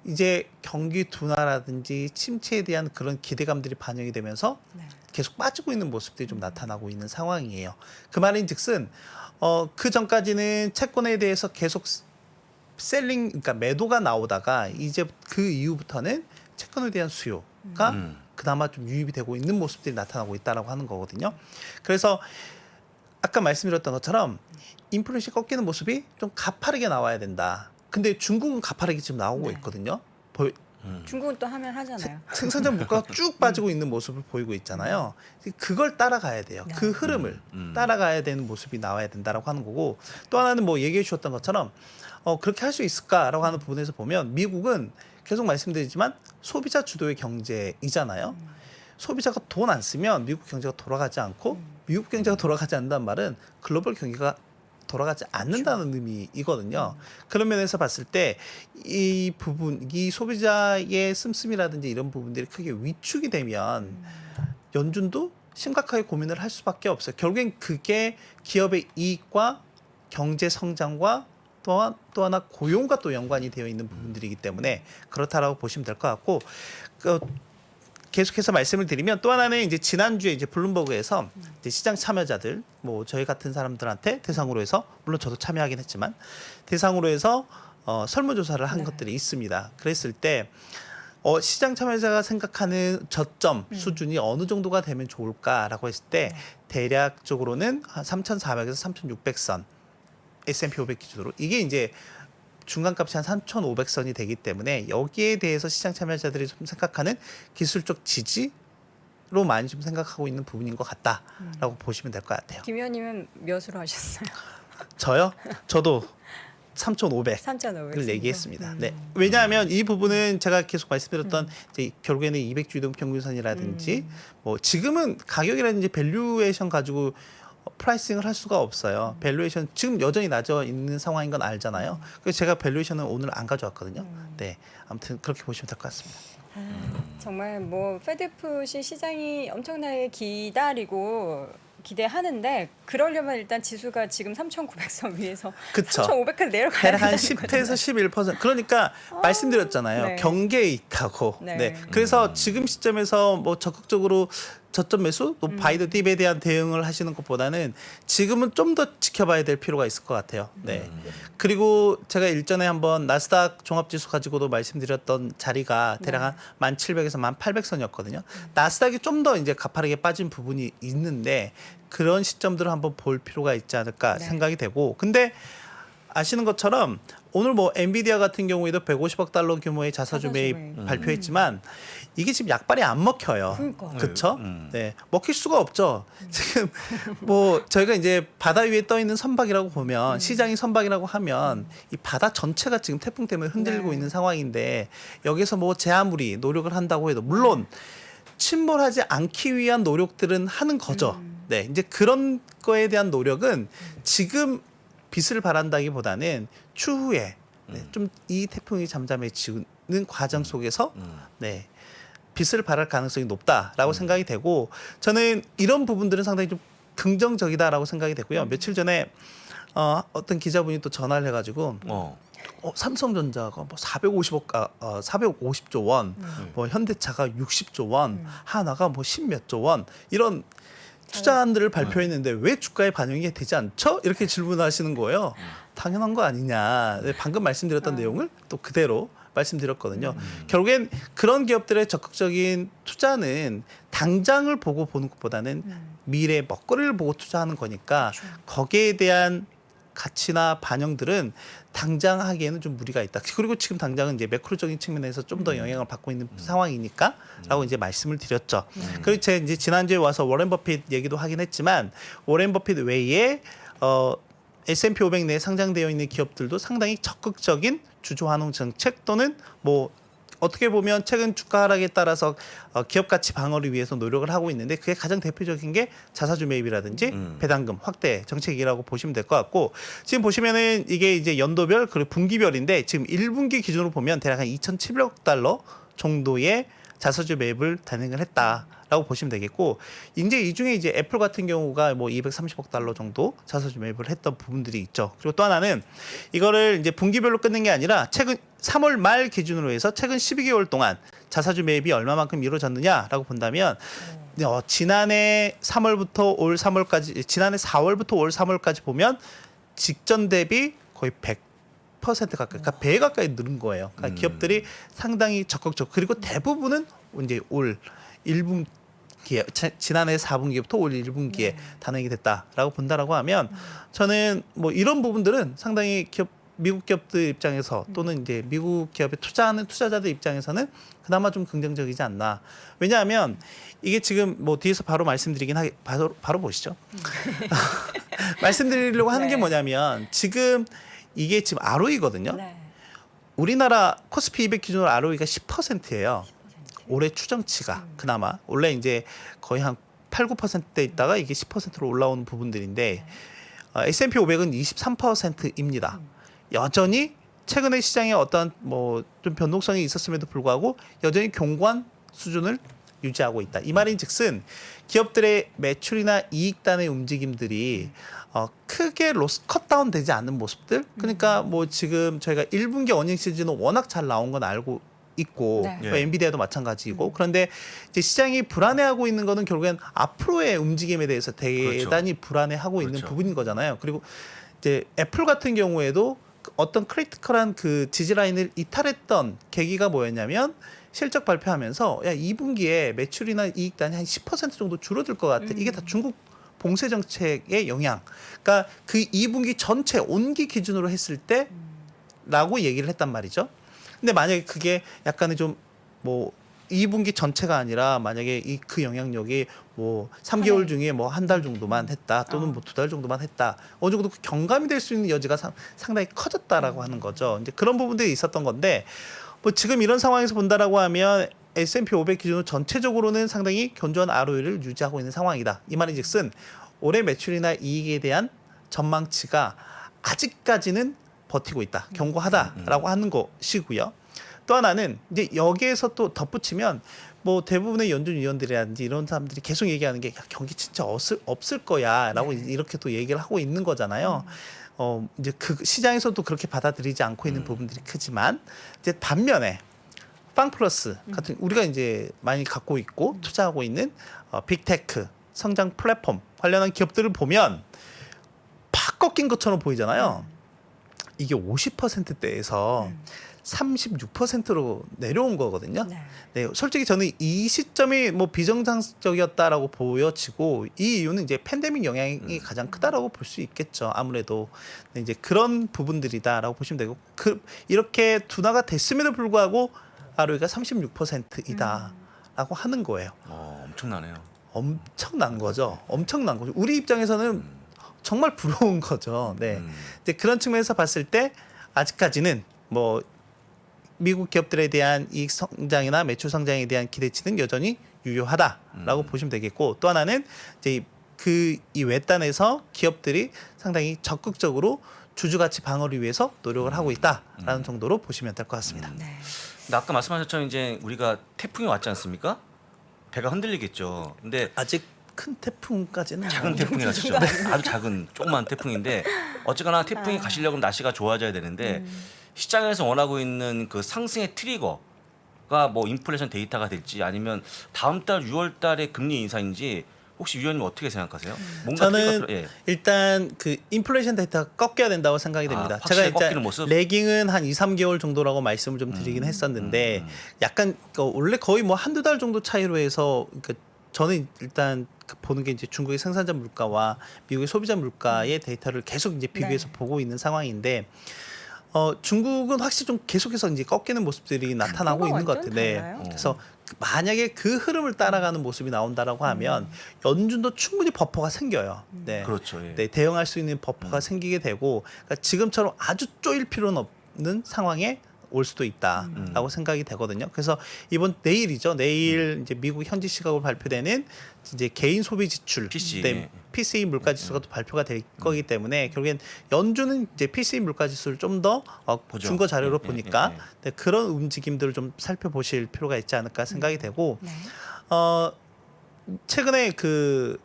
이제 경기 둔화라든지 침체에 대한 그런 기대감들이 반영이 되면서 네. 계속 빠지고 있는 모습들이 좀 나타나고 있는 상황이에요. 그 말인즉슨 그 전까지는 채권에 대해서 계속 셀링, 그러니까 매도가 나오다가 이제 그 이후부터는 채권에 대한 수요가 그나마 좀 유입이 되고 있는 모습들이 나타나고 있다라고 하는 거거든요. 그래서 아까 말씀드렸던 것처럼 인플레이션이 꺾이는 모습이 좀 가파르게 나와야 된다. 근데 중국은 가파르게 지금 나오고 네. 있거든요. 중국은 또 하면 하잖아요. 생산자 물가가 쭉 빠지고 있는 모습을 보이고 있잖아요. 그걸 따라가야 돼요. 네. 그 흐름을 따라가야 되는 모습이 나와야 된다라고 하는 거고 또 하나는 뭐 얘기해 주셨던 것처럼 그렇게 할 수 있을까라고 하는 부분에서 보면 미국은 계속 말씀드리지만 소비자 주도의 경제이잖아요. 소비자가 돈 안 쓰면 미국 경제가 돌아가지 않고 미국 경제가 돌아가지 않는다는 말은 글로벌 경기가 돌아가지 않는다는 의미이거든요. 그런 면에서 봤을 때 이 부분, 이 소비자의 씀씀이라든지 이런 부분들이 크게 위축이 되면 연준도 심각하게 고민을 할 수밖에 없어요. 결국엔 그게 기업의 이익과 경제 성장과 또 하나 고용과 또 연관이 되어 있는 부분들이기 때문에 그렇다라고 보시면 될 것 같고 계속해서 말씀을 드리면 또 하나는 이제 지난주에 이제 블룸버그에서 이제 시장 참여자들 뭐 저희 같은 사람들한테 대상으로 해서 물론 저도 참여하긴 했지만 대상으로 해서 설문조사를 한 것들이 있습니다. 그랬을 때 시장 참여자가 생각하는 저점 수준이 어느 정도가 되면 좋을까라고 했을 때 대략적으로는 한 3,400에서 3,600선 S&P 500 기준으로 이게 이제 중간값이 한 3,500선이 되기 때문에 여기에 대해서 시장 참여자들이 좀 생각하는 기술적 지지로 많이 좀 생각하고 있는 부분인 것 같다라고 보시면 될 것 같아요. 김 의원님은 몇으로 하셨어요? 저요? 저도 3,500을 3,500 얘기했습니다. 네. 왜냐하면 이 부분은 제가 계속 말씀드렸던 이제 결국에는 200주 이동 평균선이라든지 뭐 지금은 가격이라든지 밸류에이션 가지고 프라이싱을 할 수가 없어요. 밸류에이션 지금 여전히 낮아 있는 상황인 건 알잖아요. 그래서 제가 밸류에이션은 오늘 안 가져왔거든요. 네, 아무튼 그렇게 보시면 될 것 같습니다. 정말 뭐 페드풋이 시장이 엄청나게 기대하는데 그러려면 일단 지수가 지금 3,900선 위에서 그쵸. 3,500까지 내려가야 대략 한 된다는 10에서 11%. 그러니까 말씀드렸잖아요. 네. 경계에 있다고. 네. 네. 그래서 지금 시점에서 뭐 적극적으로 저점 매수, 또 바이더 딥에 대한 대응을 하시는 것보다는 지금은 좀 더 지켜봐야 될 필요가 있을 것 같아요. 네. 그리고 제가 일전에 한번 나스닥 종합지수 가지고도 말씀드렸던 자리가 대략 한 1,700에서 1,800선이었거든요. 나스닥이 좀 더 이제 가파르게 빠진 부분이 있는데 그런 시점들을 한번 볼 필요가 있지 않을까 생각이 되고 근데 아시는 것처럼 오늘 뭐 엔비디아 같은 경우에도 150억 달러 규모의 자사주 매입 발표했지만 이게 지금 약발이 안 먹혀요. 그러니까. 그렇죠? 네, 먹힐 수가 없죠. 지금 뭐 저희가 이제 바다 위에 떠 있는 선박이라고 보면 시장이 선박이라고 하면 이 바다 전체가 지금 태풍 때문에 흔들리고 있는 상황인데 여기서 뭐 제 아무리 노력을 한다고 해도 물론 침몰하지 않기 위한 노력들은 하는 거죠. 네, 이제 그런 거에 대한 노력은 지금 빛을 발한다기보다는 추후에 좀 이 태풍이 잠잠해지는 과정 속에서 네, 빛을 발할 가능성이 높다라고 생각이 되고 저는 이런 부분들은 상당히 좀 긍정적이다라고 생각이 되고요. 며칠 전에 어떤 기자분이 또 전화를 해가지고 삼성전자가 뭐 450조 원, 뭐 현대차가 60조 원, 하나가 뭐 10몇 조 원 이런 투자안들을 발표했는데 왜 주가에 반영이 되지 않죠? 이렇게 질문하시는 거예요. 당연한 거 아니냐. 방금 말씀드렸던 내용을 또 그대로 말씀드렸거든요. 결국엔 그런 기업들의 적극적인 투자는 당장을 보고 보는 것보다는 미래 먹거리를 보고 투자하는 거니까 거기에 대한 가치나 반영들은 당장 하기에는 좀 무리가 있다. 그리고 지금 당장은 이제 매크로적인 측면에서 좀 더 영향을 받고 있는 상황이니까라고 이제 말씀을 드렸죠. 그리고 제가 이제 지난주에 와서 워렌 버핏 얘기도 하긴 했지만 워렌 버핏 외에 S&P 500 내에 상장되어 있는 기업들도 상당히 적극적인 주주 환원 정책 또는 뭐 어떻게 보면 최근 주가 하락에 따라서 기업 가치 방어를 위해서 노력을 하고 있는데 그게 가장 대표적인 게 자사주 매입이라든지 배당금 확대 정책이라고 보시면 될 것 같고 지금 보시면은 이게 이제 연도별 그리고 분기별인데 지금 1분기 기준으로 보면 대략 한 2,700억 달러 정도의 자사주 매입을 단행을 했다라고 보시면 되겠고 이제 이 중에 이제 애플 같은 경우가 뭐 230억 달러 정도 자사주 매입을 했던 부분들이 있죠. 그리고 또 하나는 이거를 이제 분기별로 끝낸 게 아니라 최근 3월 말 기준으로 해서 최근 12개월 동안 자사주 매입이 얼마만큼 이루어졌느냐라고 본다면 지난해 3월부터 올 3월까지 지난해 4월부터 올 3월까지 보면 직전 대비 거의 100% 가까이, 그러니까 배 가까이 늘은 거예요. 그러니까 기업들이 상당히 적극적. 그리고 대부분은 이제 올 1분기에 지난해 4분기부터 올 1분기에 단행이 됐다라고 본다라고 하면 저는 뭐 이런 부분들은 상당히 미국 기업들 입장에서 또는 이제 미국 기업에 투자하는 투자자들 입장에서는 그나마 좀 긍정적이지 않나. 왜냐하면 이게 지금 뭐 뒤에서 바로 말씀드리긴 바로 보시죠. 말씀드리려고 하는 게 뭐냐면 지금 이게 지금 ROE거든요. 네. 우리나라 코스피 200 기준으로 ROE가 10%예요. 올해 추정치가 그나마 원래 이제 거의 한 8, 9%대 있다가 이게 10%로 올라오는 부분들인데 S&P 500은 23%입니다. 여전히 최근에 시장에 어떤 뭐 좀 변동성이 있었음에도 불구하고 여전히 견고한 수준을 유지하고 있다. 이 말인즉슨 기업들의 매출이나 이익단의 움직임들이 크게 컷다운 되지 않는 모습들. 그러니까 뭐 지금 저희가 1분기 어닝 시즌은 워낙 잘 나온 건 알고 있고 네. 뭐 엔비디아도 마찬가지고 그런데 이제 시장이 불안해하고 있는 거는 결국엔 앞으로의 움직임에 대해서 대단히 불안해하고 있는 부분인 거잖아요. 그리고 이제 애플 같은 경우에도 어떤 크리티컬한 그 지지라인을 이탈했던 계기가 뭐였냐면 실적 발표하면서 야 2분기에 매출이나 이익단이 한 10% 정도 줄어들 것 같아. 이게 다 중국 봉쇄 정책의 영향. 그러니까 그 2분기 전체 온기 기준으로 했을 때라고 얘기를 했단 말이죠. 근데 만약에 그게 약간의 좀 뭐 2분기 전체가 아니라 만약에 그 영향력이 뭐 3개월 중에 뭐 한 달 정도만 했다 또는 뭐 2달 정도만 했다 어느 정도 경감이 될 수 있는 여지가 상당히 커졌다라고 하는 거죠. 이제 그런 부분들이 있었던 건데 뭐 지금 이런 상황에서 본다라고 하면 S&P 500 기준으로 전체적으로는 상당히 견조한 ROE를 유지하고 있는 상황이다. 이 말인즉슨 올해 매출이나 이익에 대한 전망치가 아직까지는 버티고 있다. 견고하다라고 하는 것이고요. 또 하나는 이제 여기에서 또 덧붙이면 뭐 대부분의 연준 위원들이라든지 이런 사람들이 계속 얘기하는 게 경기 진짜 없을 거야라고 이렇게 또 얘기를 하고 있는 거잖아요. 이제 그 시장에서도 그렇게 받아들이지 않고 있는 부분들이 크지만 이제 반면에 빵플러스 같은 우리가 이제 많이 갖고 있고 투자하고 있는 빅테크 성장 플랫폼 관련한 기업들을 보면 팍 꺾인 것처럼 보이잖아요. 이게 50%대에서 36%로 내려온 거거든요. 네, 솔직히 저는 이 시점이 뭐 비정상적이었다라고 보여지고 이 이유는 이제 팬데믹 영향이 가장 크다라고 볼 수 있겠죠. 아무래도 네, 이제 그런 부분들이다라고 보시면 되고 이렇게 둔화가 됐음에도 불구하고 ROE가 36%이다라고 하는 거예요. 엄청나네요. 엄청난 거죠. 엄청난 거죠. 우리 입장에서는 정말 부러운 거죠. 네, 이제 그런 측면에서 봤을 때 아직까지는 뭐 미국 기업들에 대한 이익 성장이나 매출 성장에 대한 기대치는 여전히 유효하다라고 보시면 되겠고 또 하나는 이제 그 이 외단에서 기업들이 상당히 적극적으로 주주 가치 방어를 위해서 노력을 하고 있다라는 정도로 보시면 될 것 같습니다. 근데 아까 말씀하셨처럼 이제 우리가 태풍이 왔지 않습니까? 배가 흔들리겠죠. 근데 아직 큰 태풍까지는 작은 태풍이라죠. 아주 작은 조그만 태풍인데 어쨌거나 태풍이 가시려면 날씨가 좋아져야 되는데 시장에서 원하고 있는 그 상승의 트리거가 뭐 인플레이션 데이터가 될지 아니면 다음 달 6월 달에 금리 인상인지 혹시 위원님 어떻게 생각하세요? 뭔가 저는 예. 일단 그 인플레이션 데이터가 꺾여야 된다고 생각이 됩니다. 확실히 제가 꺾이는 일단 모습? 레깅은 한 2, 3개월 정도라고 말씀을 좀 드리긴 했었는데 약간 원래 거의 뭐 한두 달 정도 차이로 해서 그러니까 저는 일단 보는 게 이제 중국의 생산자 물가와 미국의 소비자 물가의 데이터를 계속 이제 비교해서 보고 있는 상황인데 중국은 확실히 좀 계속해서 이제 꺾이는 모습들이 나타나고 있는 것 같아요. 네. 그래서 만약에 그 흐름을 따라가는 모습이 나온다라고 하면 연준도 충분히 버퍼가 생겨요. 네. 그렇죠. 예. 네, 대응할 수 있는 버퍼가 생기게 되고 그러니까 지금처럼 아주 쪼일 필요는 없는 상황에 올 수도 있다라고 생각이 되거든요. 그래서 이번 내일이죠. 내일 이제 미국 현지 시각으로 발표되는 이제 개인 소비 지출, PCE. 네, PCE 물가 지수가 또 발표가 될 거기 때문에 결국엔 연준은 이제 PCE 물가 지수를 좀 더 보죠. 준거 자료로 예, 보니까 예, 예. 네, 그런 움직임들을 좀 살펴보실 필요가 있지 않을까 생각이 되고 네. 최근에 그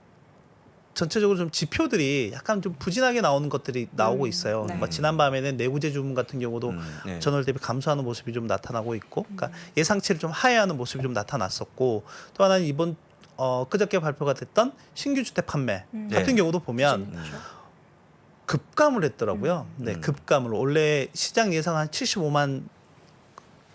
전체적으로 좀 지표들이 약간 좀 부진하게 나오는 것들이 나오고 있어요. 네. 뭐 지난밤에는 내구재 주문 같은 경우도 네. 전월 대비 감소하는 모습이 좀 나타나고 있고, 그러니까 예상치를 좀 하회하는 모습이 좀 나타났었고, 또 하나는 이번 그저께 발표가 됐던 신규 주택 판매 같은 네. 경우도 보면 급감을 했더라고요. 네, 급감을 원래 시장 예상 한 75만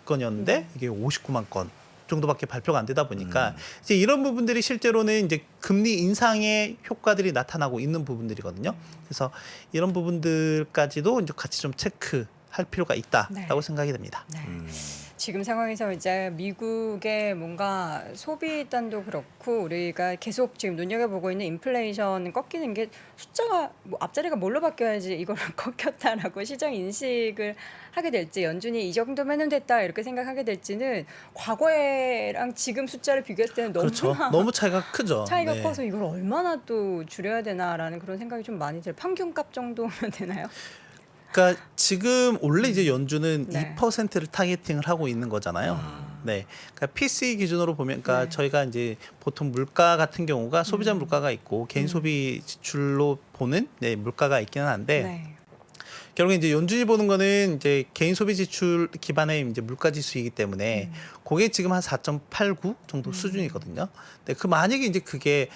건이었는데 이게 59만 건. 정도밖에 발표가 안 되다 보니까 이제 이런 부분들이 실제로는 이제 금리 인상의 효과들이 나타나고 있는 부분들이거든요. 그래서 이런 부분들까지도 이제 같이 좀 체크할 필요가 있다라고 네. 생각이 됩니다. 네. 지금 상황에서 이제 미국의 뭔가 소비단도 그렇고 우리가 계속 지금 눈여겨보고 있는 인플레이션 꺾이는 게 숫자가 뭐 앞자리가 뭘로 바뀌어야지 이걸 꺾였다라고 시장 인식을 하게 될지 연준이 이 정도면은 됐다 이렇게 생각하게 될지는 과거에랑 지금 숫자를 비교했을 때는 너무나 그렇죠. 너무 차이가 크죠. 차이가 네. 커서 이걸 얼마나 또 줄여야 되나라는 그런 생각이 좀 많이 들어요. 평균값 정도면 되나요? 그러니까 지금 원래 이제 연준은 네. 2%를 타겟팅을 하고 있는 거잖아요. 네. 그러니까 PCE 기준으로 보면, 그러니까 네. 저희가 이제 보통 물가 같은 경우가 소비자 물가가 있고 개인 소비 지출로 보는 네, 물가가 있기는 한데. 네. 결국에 이제 연준이 보는 거는 이제 개인 소비 지출 기반의 이제 물가 지수이기 때문에 그게 지금 한 4.89 정도 수준이거든요. 근데 그 만약에 이제 그게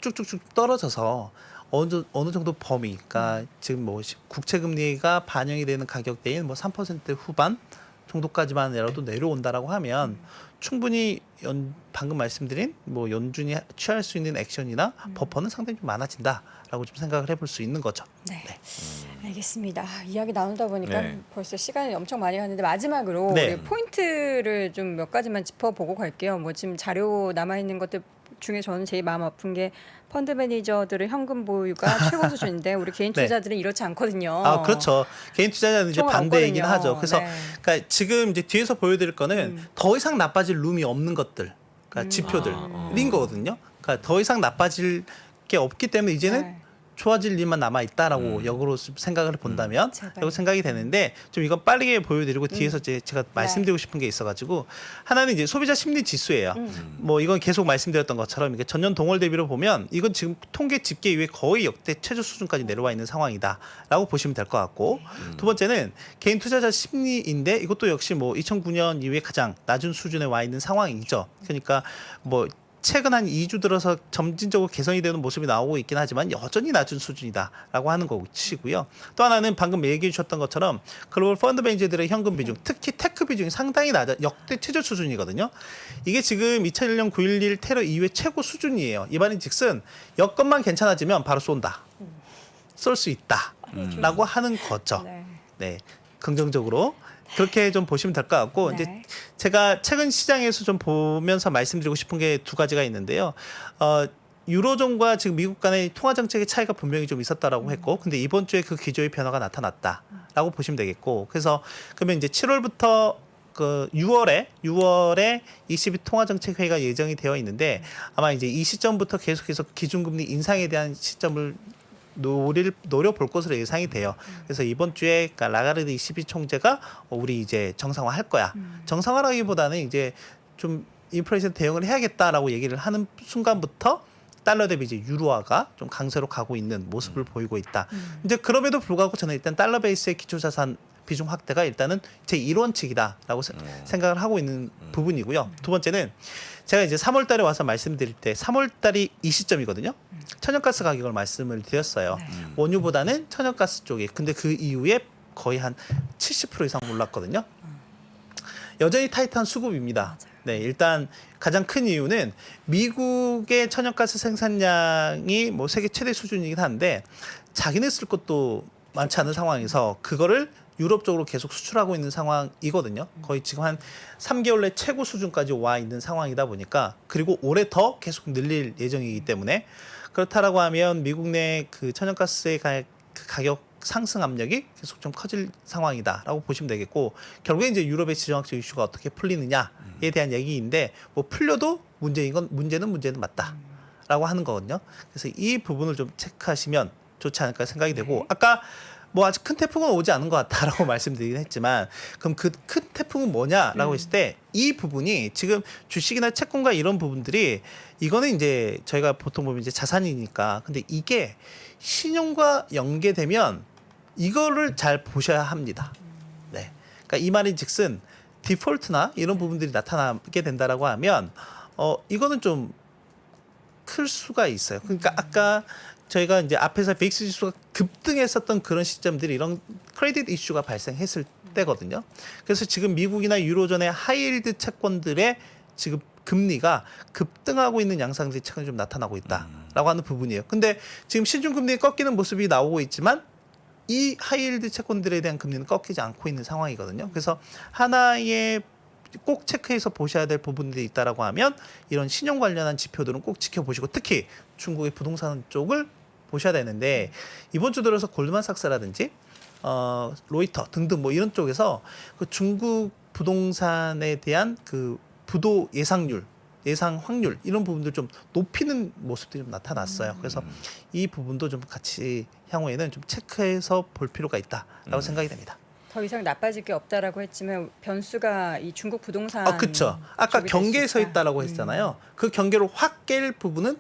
쭉쭉쭉 떨어져서 어느 정도 범위, 그러니까 지금 뭐 국채 금리가 반영이 되는 가격대인 뭐 3% 후반 정도까지만이라도 내려온다라고 하면 충분히 방금 말씀드린 뭐 연준이 취할 수 있는 액션이나 버퍼는 상당히 좀 많아진다라고 좀 생각을 해볼 수 있는 거죠. 네. 알겠습니다. 이야기 나누다 보니까 네. 벌써 시간이 엄청 많이 갔는데 마지막으로 네. 우리 포인트를 좀 몇 가지만 짚어보고 갈게요. 뭐 지금 자료 남아 있는 것들 중에 저는 제일 마음 아픈 게 펀드 매니저들의 현금 보유가 최고 수준인데 우리 개인 네. 투자들은 이렇지 않거든요. 아, 그렇죠. 개인 투자자는 이제 총을 반대이긴 얻거든요. 하죠. 그래서 네. 그러니까 지금 이제 뒤에서 보여드릴 거는 더 이상 나빠질 룸이 없는 것들, 그러니까 지표들인 거거든요. 그러니까 더 이상 나빠질 게 없기 때문에 이제는 네. 좋아질 일만 남아 있다라고 역으로 생각을 본다면 제발. 라고 생각이 되는데 좀 이건 빠르게 보여드리고 뒤에서 이제 제가 말씀드리고 싶은 게 있어가지고 하나는 이제 소비자 심리 지수예요. 뭐 이건 계속 말씀드렸던 것처럼 이게 전년 동월 대비로 보면 이건 지금 통계 집계 이후에 거의 역대 최저 수준까지 내려와 있는 상황이다라고 보시면 될 것 같고 두 번째는 개인 투자자 심리인데 이것도 역시 뭐 2009년 이후에 가장 낮은 수준에 와 있는 상황이죠. 그러니까 뭐 최근 한 2주 들어서 점진적으로 개선이 되는 모습이 나오고 있긴 하지만 여전히 낮은 수준이다라고 하는 것이고요. 또 하나는 방금 얘기해 주셨던 것처럼 글로벌 펀드 매니저들의 현금 비중, 특히 테크 비중이 상당히 낮아 역대 최저 수준이거든요. 이게 지금 2001년 9.11 테러 이후에 최고 수준이에요. 이 말인즉슨 여건만 괜찮아지면 바로 쏜다. 쏠 수 있다라고 하는 거죠. 네. 네, 긍정적으로 그렇게 좀 보시면 될 것 같고 네. 이제 제가 최근 시장에서 좀 보면서 말씀드리고 싶은 게 두 가지가 있는데요. 유로존과 지금 미국 간의 통화 정책의 차이가 분명히 좀 있었다라고 했고, 근데 이번 주에 그 기조의 변화가 나타났다라고 보시면 되겠고, 그래서 그러면 이제 7월부터 그 6월에 ECB 통화 정책 회의가 예정이 되어 있는데 아마 이제 이 시점부터 계속해서 기준금리 인상에 대한 시점을 노려볼 것으로 예상이 돼요. 그래서 이번 주에 그러니까 라가르드 ECB 총재가 우리 이제 정상화할 거야. 정상화라기보다는 이제 좀 인플레이션 대응을 해야겠다라고 얘기를 하는 순간부터 달러 대비 이제 유로화가 좀 강세로 가고 있는 모습을 보이고 있다. 이제 그럼에도 불구하고 저는 일단 달러 베이스의 기초자산 비중 확대가 일단은 제 1원칙이다라고 생각을 하고 있는 부분이고요. 두 번째는 제가 이제 3월 달에 와서 말씀드릴 때 3월 달이 이 시점이거든요. 천연가스 가격을 말씀을 드렸어요. 원유보다는 천연가스 쪽이. 근데 그 이후에 거의 한 70% 이상 올랐거든요. 여전히 타이트한 수급입니다. 네, 일단 가장 큰 이유는 미국의 천연가스 생산량이 뭐 세계 최대 수준이긴 한데 자기네 쓸 것도 많지 않은 상황에서 그거를 유럽 쪽으로 계속 수출하고 있는 상황이거든요. 거의 지금 한 3개월 내 최고 수준까지 와 있는 상황이다 보니까 그리고 올해 더 계속 늘릴 예정이기 때문에 그렇다라고 하면 미국 내 그 천연가스의 그 가격 상승 압력이 계속 좀 커질 상황이다라고 보시면 되겠고 결국에 이제 유럽의 지정학적 이슈가 어떻게 풀리느냐에 대한 얘기인데 뭐 풀려도 문제는 맞다라고 하는 거거든요. 그래서 이 부분을 좀 체크하시면 좋지 않을까 생각이 되고 아까 뭐 아직 큰 태풍은 오지 않은 것 같다라고 말씀드리긴 했지만 그럼 그 큰 태풍은 뭐냐라고 했을 때 이 부분이 지금 주식이나 채권과 이런 부분들이 이거는 이제 저희가 보통 보면 이제 자산이니까 근데 이게 신용과 연계되면 이거를 잘 보셔야 합니다. 네, 그러니까 이 말인즉슨 디폴트나 이런 부분들이 나타나게 된다라고 하면 이거는 좀 클 수가 있어요. 그러니까 아까 저희가 이제 앞에서 빅스 지수가 급등했었던 그런 시점들이 이런 크레딧 이슈가 발생했을 때거든요. 그래서 지금 미국이나 유로존의 하이힐드 채권들의 지금 금리가 급등하고 있는 양상들이 최근에 좀 나타나고 있다라고 하는 부분이에요. 근데 지금 시중금리 꺾이는 모습이 나오고 있지만 이 하이힐드 채권들에 대한 금리는 꺾이지 않고 있는 상황이거든요. 그래서 하나의 꼭 체크해서 보셔야 될 부분들이 있다라고 하면 이런 신용 관련한 지표들은 꼭 지켜보시고 특히 중국의 부동산 쪽을 보셔야 되는데 이번 주 들어서 골드만삭스라든지 로이터 등등 뭐 이런 쪽에서 그 중국 부동산에 대한 그 부도 예상률, 예상 확률 이런 부분들 좀 높이는 모습들이 좀 나타났어요. 그래서 이 부분도 좀 같이 향후에는 좀 체크해서 볼 필요가 있다라고 생각이 됩니다. 더 이상 나빠질 게 없다라고 했지만 변수가 이 중국 부동산. 그렇죠. 아까 쪽이 될 경계에 수 서 있다. 있다라고 했잖아요. 그 경계를 확 깰 부분은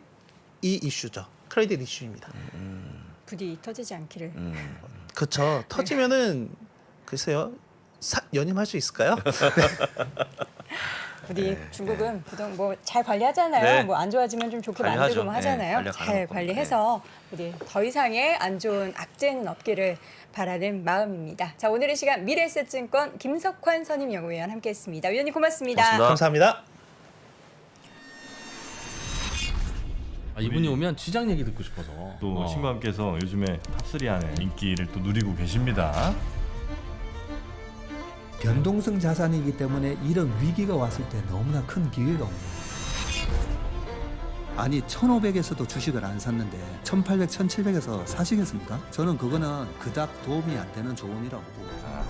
이 이슈죠. 크레딧 이슈입니다. 부디 터지지 않기를. 그렇죠. 터지면은 글쎄요. 연임할 수 있을까요? 부디 중국은 부동 뭐 잘 관리하잖아요. 네. 뭐 안 좋아지면 좀 좋게 관리하죠. 만들고 뭐 하잖아요. 네, 잘 관리해서 부디 더 이상의 안 좋은 악재는 없기를 바라는 마음입니다. 자, 오늘의 시간 미래에셋증권 김석환 선임연구위원 함께했습니다. 위원님 고맙습니다. 고맙습니다. 감사합니다. 이분이 오면 시장 얘기 듣고 싶어서. 또 신부님께서 요즘에 탑3 안에 인기를 또 누리고 계십니다. 변동성 자산이기 때문에 이런 위기가 왔을 때 너무나 큰 기회가 옵니다. 아니 1500에서도 주식을 안 샀는데 1800, 1700에서 사시겠습니까? 저는 그거는 그닥 도움이 안 되는 조언이라고 봅니다.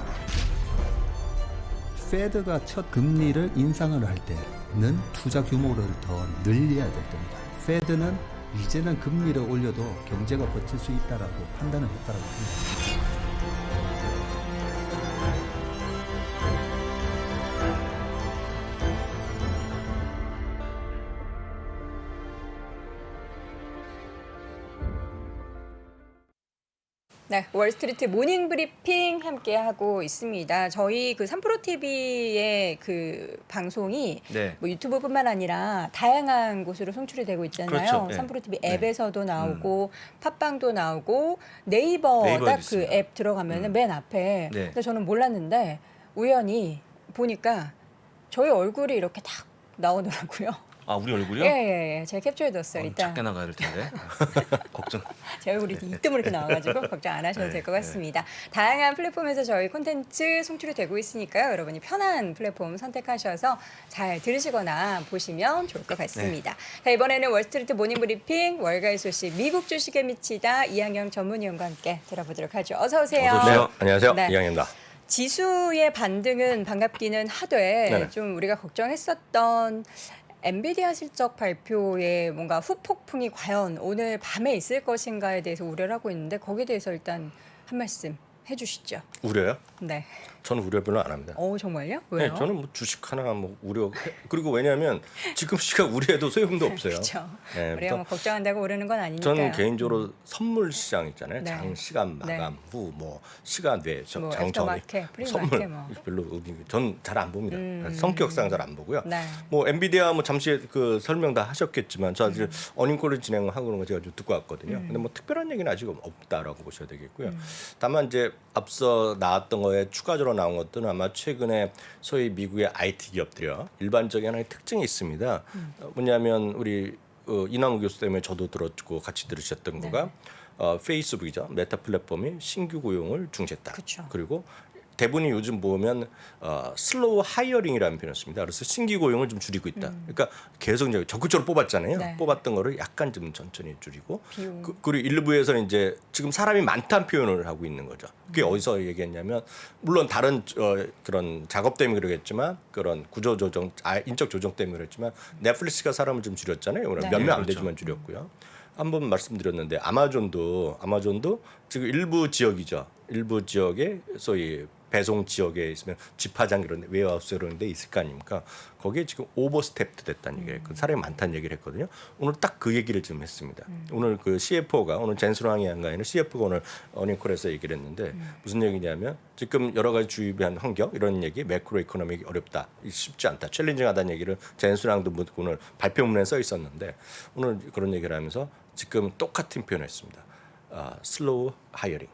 페드가 첫 금리를 인상을 할 때는 투자 규모를 더 늘려야 될 겁니다. 페드는 이제는 금리를 올려도 경제가 버틸 수 있다라고 판단을 했다라고 합니다. 네, 월스트리트 모닝 브리핑 함께 하고 있습니다. 저희 그 3프로 TV의 그 방송이 네. 뭐 유튜브뿐만 아니라 다양한 곳으로 송출이 되고 있잖아요. 그렇죠. 네. 3프로 TV 네. 앱에서도 나오고 팟빵도 나오고 네이버 네이버에도 딱 그 있습니다. 앱 들어가면은 맨 앞에. 네. 근데 저는 몰랐는데 우연히 보니까 저희 얼굴이 이렇게 딱 나오더라고요. 아, 우리 얼굴이요? 예. 제가 캡처해뒀어요. 일단 작게 나가야 될 텐데. 걱정. 제 얼굴이 이때문에 이렇게 나와가지고 걱정 안 하셔도 네, 될 것 같습니다. 다양한 플랫폼에서 저희 콘텐츠 송출이 되고 있으니까요. 여러분이 편한 플랫폼 선택하셔서 잘 들으시거나 보시면 좋을 것 같습니다. 자, 이번에는 월스트리트 모닝 브리핑 월가의 소식 미국 주식에 미치다 이항영 전문위원과 함께 들어보도록 하죠. 어서 오세요. 어서 오세요. 안녕하세요. 네. 이양입니다. 지수의 반등은 반갑기는 하되 네네. 좀 우리가 걱정했었던 엔비디아 실적 발표에 뭔가 후폭풍이 과연 오늘 밤에 있을 것인가에 대해서 우려를 하고 있는데 거기에 대해서 일단 한 말씀 해주시죠. 우려요? 네. 저는 우려 별로 안 합니다. 정말요? 왜요? 네, 저는 뭐 주식 하나 뭐 우려 그리고 왜냐하면 지금 시각 우려해도 소용도 없어요. 그렇죠. 네, 우리가 뭐 걱정한다고 오르는 건 아니니까요. 저는 개인적으로 선물 시장 있잖아요. 네. 장 시간 마감 후 뭐 시간 외 뭐 장 전에 애프터마켓, 선물 프리마켓 뭐. 별로 전 잘 안 봅니다. 성격상 잘 안 보고요. 네. 뭐 엔비디아 뭐 잠시 그 설명 다 하셨겠지만 저 아직 어닝콜을 진행하고 그런 거 제가 좀 듣고 왔거든요. 근데 뭐 특별한 얘기는 아직 없다라고 보셔야 되겠고요. 다만 이제 앞서 나왔던 거에 추가적으로 나온 것들은 아마 최근에 소위 미국의 IT 기업들이요. 일반적인 하나의 특징이 있습니다. 뭐냐면 우리 이남우 교수 때문에 저도 들었고 같이 들으셨던 거가 페이스북이죠. 메타 플랫폼이 신규 고용을 중지했다. 그쵸. 그리고 대부분이 요즘 보면 슬로우 하이어링이라는 표현을 씁니다. 그래서 신규 고용을 좀 줄이고 있다. 그러니까 계속 이제 적극적으로 뽑았잖아요. 네. 뽑았던 거를 약간 좀 천천히 줄이고 비용. 그리고 일부에서는 이제 지금 사람이 많다는 표현을 하고 있는 거죠. 그게 어디서 얘기했냐면 물론 다른 그런 작업 때문에 그러겠지만 그런 구조 조정, 인적 조정 때문에 그랬지만 넷플릭스가 사람을 좀 줄였잖아요. 네. 몇 명 안 그렇죠. 되지만 줄였고요. 한번 말씀드렸는데 아마존도 지금 일부 지역이죠. 일부 지역에 소위 배송 지역에 있으면 집화장 이런 데, 웨어하우스 이런 데 있을 거 아닙니까? 거기에 지금 오버스텝도 됐다는 얘기를 했고 사람이 많다는 얘기를 했거든요. 오늘 딱 그 얘기를 좀 했습니다. 오늘 그 CFO가 오늘 젠스랑이 한가에는 CFO가 오늘 어닝콜에서 얘기를 했는데 무슨 얘기냐면 지금 여러 가지 주입한 환경 이런 얘기 매크로 이코노믹이 어렵다. 쉽지 않다. 챌린징하다는 얘기를 젠스랑도 오늘 발표문에 써 있었는데 오늘 그런 얘기를 하면서 지금 똑같은 표현을 했습니다. 슬로우 하이어링.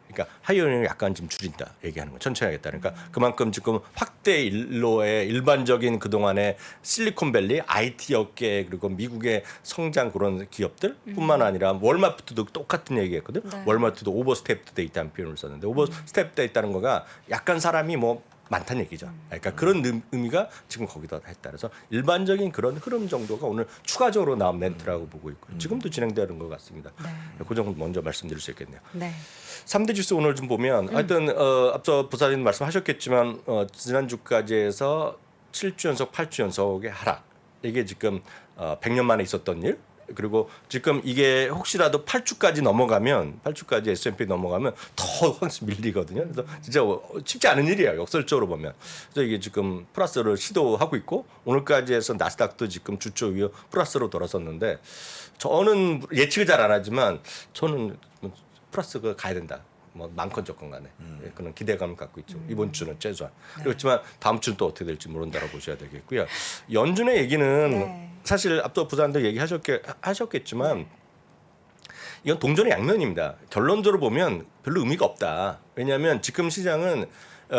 그러니까 하이어링을 약간 좀 줄인다 얘기하는 거 천천히 하겠다. 그러니까 그만큼 지금 확대 일로의 일반적인 그동안의 실리콘밸리 IT 업계 그리고 미국의 성장 그런 기업들뿐만 아니라 월마트도 똑같은 얘기했거든. 네. 월마트도 오버스텝돼 있다는 표현을 썼는데 오버스텝돼 있다는 거가 약간 사람이 뭐 많다는 얘기죠. 그러니까 그런 의미가 지금 거기다 했다. 그래서 일반적인 그런 흐름 정도가 오늘 추가적으로 나온 멘트라고 보고 있고 지금도 진행되는 것 같습니다. 그 정도 먼저 말씀드릴 수 있겠네요. 네. 3대 지수 오늘 좀 보면 하여튼 앞서 부사님 말씀하셨겠지만 지난주까지 해서 7주 연속 8주 연속의 하락. 이게 지금 100년 만에 있었던 일. 그리고 지금 이게 혹시라도 8주까지 넘어가면 8주까지 S&P 넘어가면 더 확실히 밀리거든요. 그래서 진짜 쉽지 않은 일이에요. 역설적으로 보면. 그래서 이게 지금 플러스를 시도하고 있고 오늘까지 해서 나스닥도 지금 주초 이후 플러스로 돌아섰는데 저는 예측을 잘 안 하지만 저는 플러스가 가야 된다. 뭐 많건 적건 간에 그런 기대감을 갖고 있죠. 이번 주는 최소한. 그렇지만 다음 주는 또 어떻게 될지 모른다고 보셔야 되겠고요. 연준의 얘기는 사실 앞서 부사님도 얘기하셨겠지만 이건 동전의 양면입니다. 결론적으로 보면 별로 의미가 없다. 왜냐하면 지금 시장은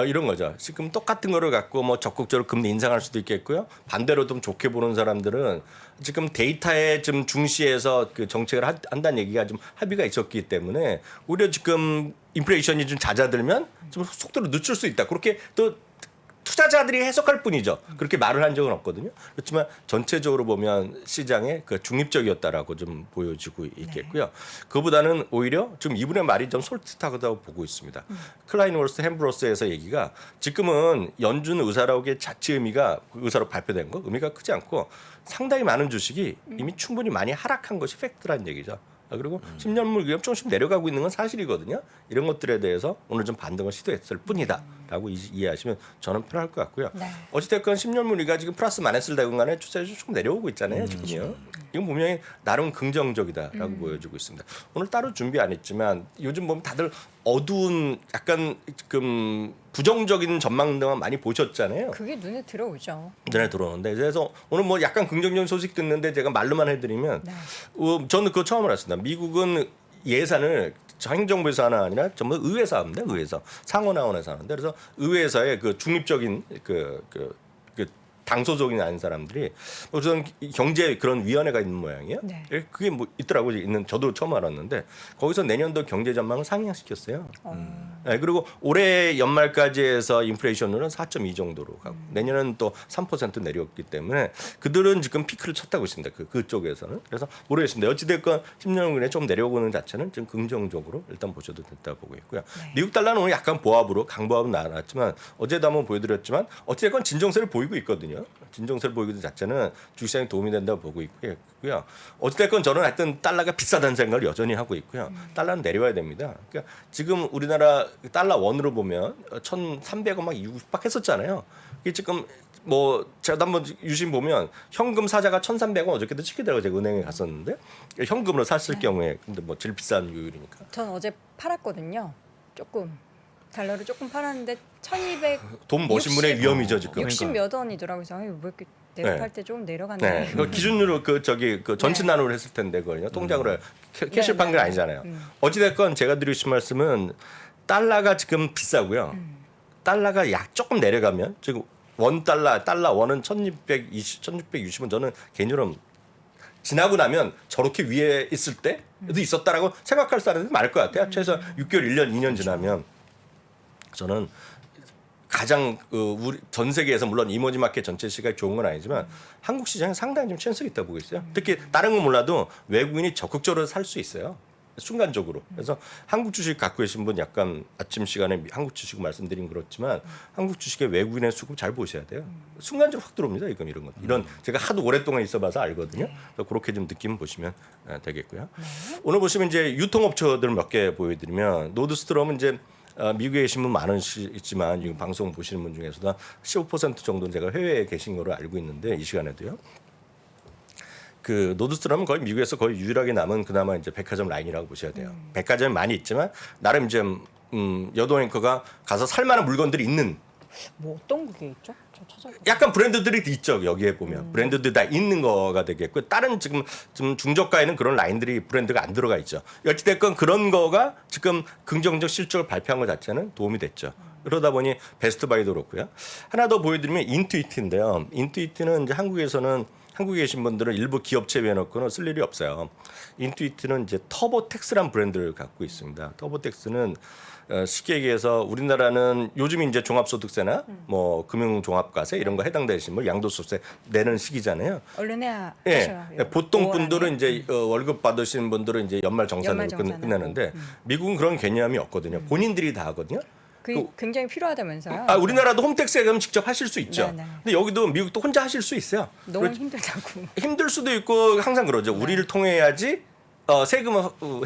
이런 거죠. 지금 똑같은 거를 갖고 뭐 적극적으로 금리 인상할 수도 있겠고요. 반대로 좀 좋게 보는 사람들은 지금 데이터에 좀 중시해서 그 정책을 한다는 얘기가 좀 합의가 있었기 때문에 오히려 지금 인플레이션이 좀 잦아들면 좀 속도를 늦출 수 있다. 그렇게 또 투자자들이 해석할 뿐이죠. 그렇게 말을 한 적은 없거든요. 그렇지만 전체적으로 보면 시장에 그 중립적이었다라고 좀 보여지고 있겠고요. 그보다는 오히려 지금 이분의 말이 좀 솔깃하다고 보고 있습니다. 클라인월스 햄브로스에서 얘기가 지금은 연준 의사록의 자체 의미가 의사록 발표된 거 의미가 크지 않고 상당히 많은 주식이 이미 충분히 많이 하락한 것이 팩트라는 얘기죠. 그리고 10년물 기업 조금씩 내려가고 있는 건 사실이거든요. 이런 것들에 대해서 오늘 좀 반등을 시도했을 뿐이다라고 이해하시면 저는 편할 것 같고요. 네. 어찌됐건 10년물이가 지금 플러스 마이너스를 되건 간에 추세가 조금 내려오고 있잖아요. 지금요. 이건 분명히 나름 긍정적이다라고 보여주고 있습니다. 오늘 따로 준비 안 했지만 요즘 보면 다들 어두운 약간 지금 부정적인 전망들만 많이 보셨잖아요. 그게 눈에 들어오죠. 눈에 들어오는데 그래서 오늘 뭐 약간 긍정적인 소식 듣는데 제가 말로만 해드리면 저는 그거 처음 알았습니다. 미국은 예산을 행정부에서 하나 아니라 전부 의회에서 합니다. 의회에서 상원하원에서 하는데 그래서 의회에서의 그 중립적인 그 당소적인 아닌 사람들이 우선 경제 그런 위원회가 있는 모양이에요. 네. 그게 뭐 있더라고요. 있는 저도 처음 알았는데 거기서 내년도 경제 전망을 상향시켰어요. 네, 그리고 올해 연말까지 해서 인플레이션율은 4.2 정도로 가고 내년은 또 3% 내려왔기 때문에 그들은 지금 피크를 쳤다고 있습니다. 그쪽에서는. 그래서 모르겠습니다. 어찌됐건 10년간에 좀 내려오는 자체는 좀 긍정적으로 일단 보셔도 된다고 보고 있고요. 미국 달러는 오늘 약간 보합으로 강보합은 나왔지만 어제도 한번 보여드렸지만 어찌됐건 진정세를 보이고 있거든요. 보이거든요. 진정세를 보이는 자체는 주식시장에 도움이 된다고 보고 있고요. 어찌됐건 저는 하여튼 달러가 비싸다는 생각을 여전히 하고 있고요. 달러는 내려와야 됩니다. 그러니까 지금 우리나라 달러 원으로 보면 1,300원 막 육박했었잖아요. 이게 지금 뭐 제가 한번 유심 보면 현금 사자가 1,300원 어저께도 찍히더라고요. 제가 은행에 갔었는데 현금으로 샀을 경우에 근데 뭐 제일 비싼 요율이니까. 전 어제 팔았거든요. 달러를 조금 팔았는데 1,200. 돈 버신 분의 위험이죠 지금. 60 몇 원이더라고요. 그래서 왜 이렇게 내려팔 때 좀 내려갔네. 네. 그 기준으로 그 전체 나눔을 했을 텐데 그거요. 통장으로 캐시를 판 게 아니잖아요. 어찌됐건 제가 드리고 싶은 말씀은 달러가 지금 비싸고요. 달러가 조금 내려가면 지금 달러 원은 1,660원 저는 개인적으로 지나고 나면 저렇게 위에 있을 때도 있었다라고 생각할 사람들이 많을 것 같아요. 최소 6개월, 1년, 2년 지나면 저는 가장 우리 전 세계에서 물론 이머징 마켓 전체 시각이 좋은 건 아니지만 한국 시장에 상당히 좀 찬스가 있다고 보고 있어요. 특히 다른 건 몰라도 외국인이 적극적으로 살 수 있어요. 순간적으로. 그래서 한국 주식 갖고 계신 분 약간 아침 시간에 한국 주식 말씀드린 그렇지만 한국 주식의 외국인의 수급 잘 보셔야 돼요. 순간적으로 확 들어옵니다. 이런 것. 이런 제가 하도 오랫동안 있어봐서 알거든요. 그래서 그렇게 좀 느낌 보시면 되겠고요. 오늘 보시면 이제 유통업체들 몇 개 보여드리면 노드스트롬은 이제 미국에 계신 분 많으시지만 지금 방송 보시는 분 중에서도 15% 정도는 제가 해외에 계신 거로 알고 있는데 이 시간에도요. 그 노드스트롬은 거의 미국에서 거의 유일하게 남은 그나마 이제 백화점 라인이라고 보셔야 돼요. 백화점이 많이 있지만 나름 이제 여도 앵커가 가서 살 만한 물건들이 있는. 뭐 어떤 게 있죠? 저 찾아볼게요. 약간 브랜드들이 있죠. 여기에 보면 브랜드들이 다 있는 거가 되겠고 다른 지금 중저가에는 그런 라인들이 브랜드가 안 들어가 있죠. 어찌됐건 그런 거가 지금 긍정적 실적을 발표한 것 자체는 도움이 됐죠. 그러다 보니 베스트바이도 그렇고요. 하나 더 보여드리면 인투이트인데요. 인투이트는 이제 한국에 계신 분들은 일부 기업체 외놓고는 쓸 일이 없어요. 인투이트는 이제 터보텍스란 브랜드를 갖고 있습니다. 터보텍스는 쉽게 얘기해서 우리나라는 요즘 이제 종합소득세나 뭐 금융종합과세 이런 거 해당되신 분 양도소득세 내는 시기잖아요. 얼른 해야 예, 하셔요. 보통 분들은 이제 월급 받으시는 분들은 이제 연말 정산으로 끝내는데 미국은 그런 개념이 없거든요. 본인들이 다 하거든요. 굉장히 필요하다면서요? 우리나라도 홈택스에 가면 직접 하실 수 있죠. 네네. 근데 여기도 미국도 혼자 하실 수 있어요. 너무 힘들다고. 힘들 수도 있고 항상 그러죠. 우리를 통해야지 세금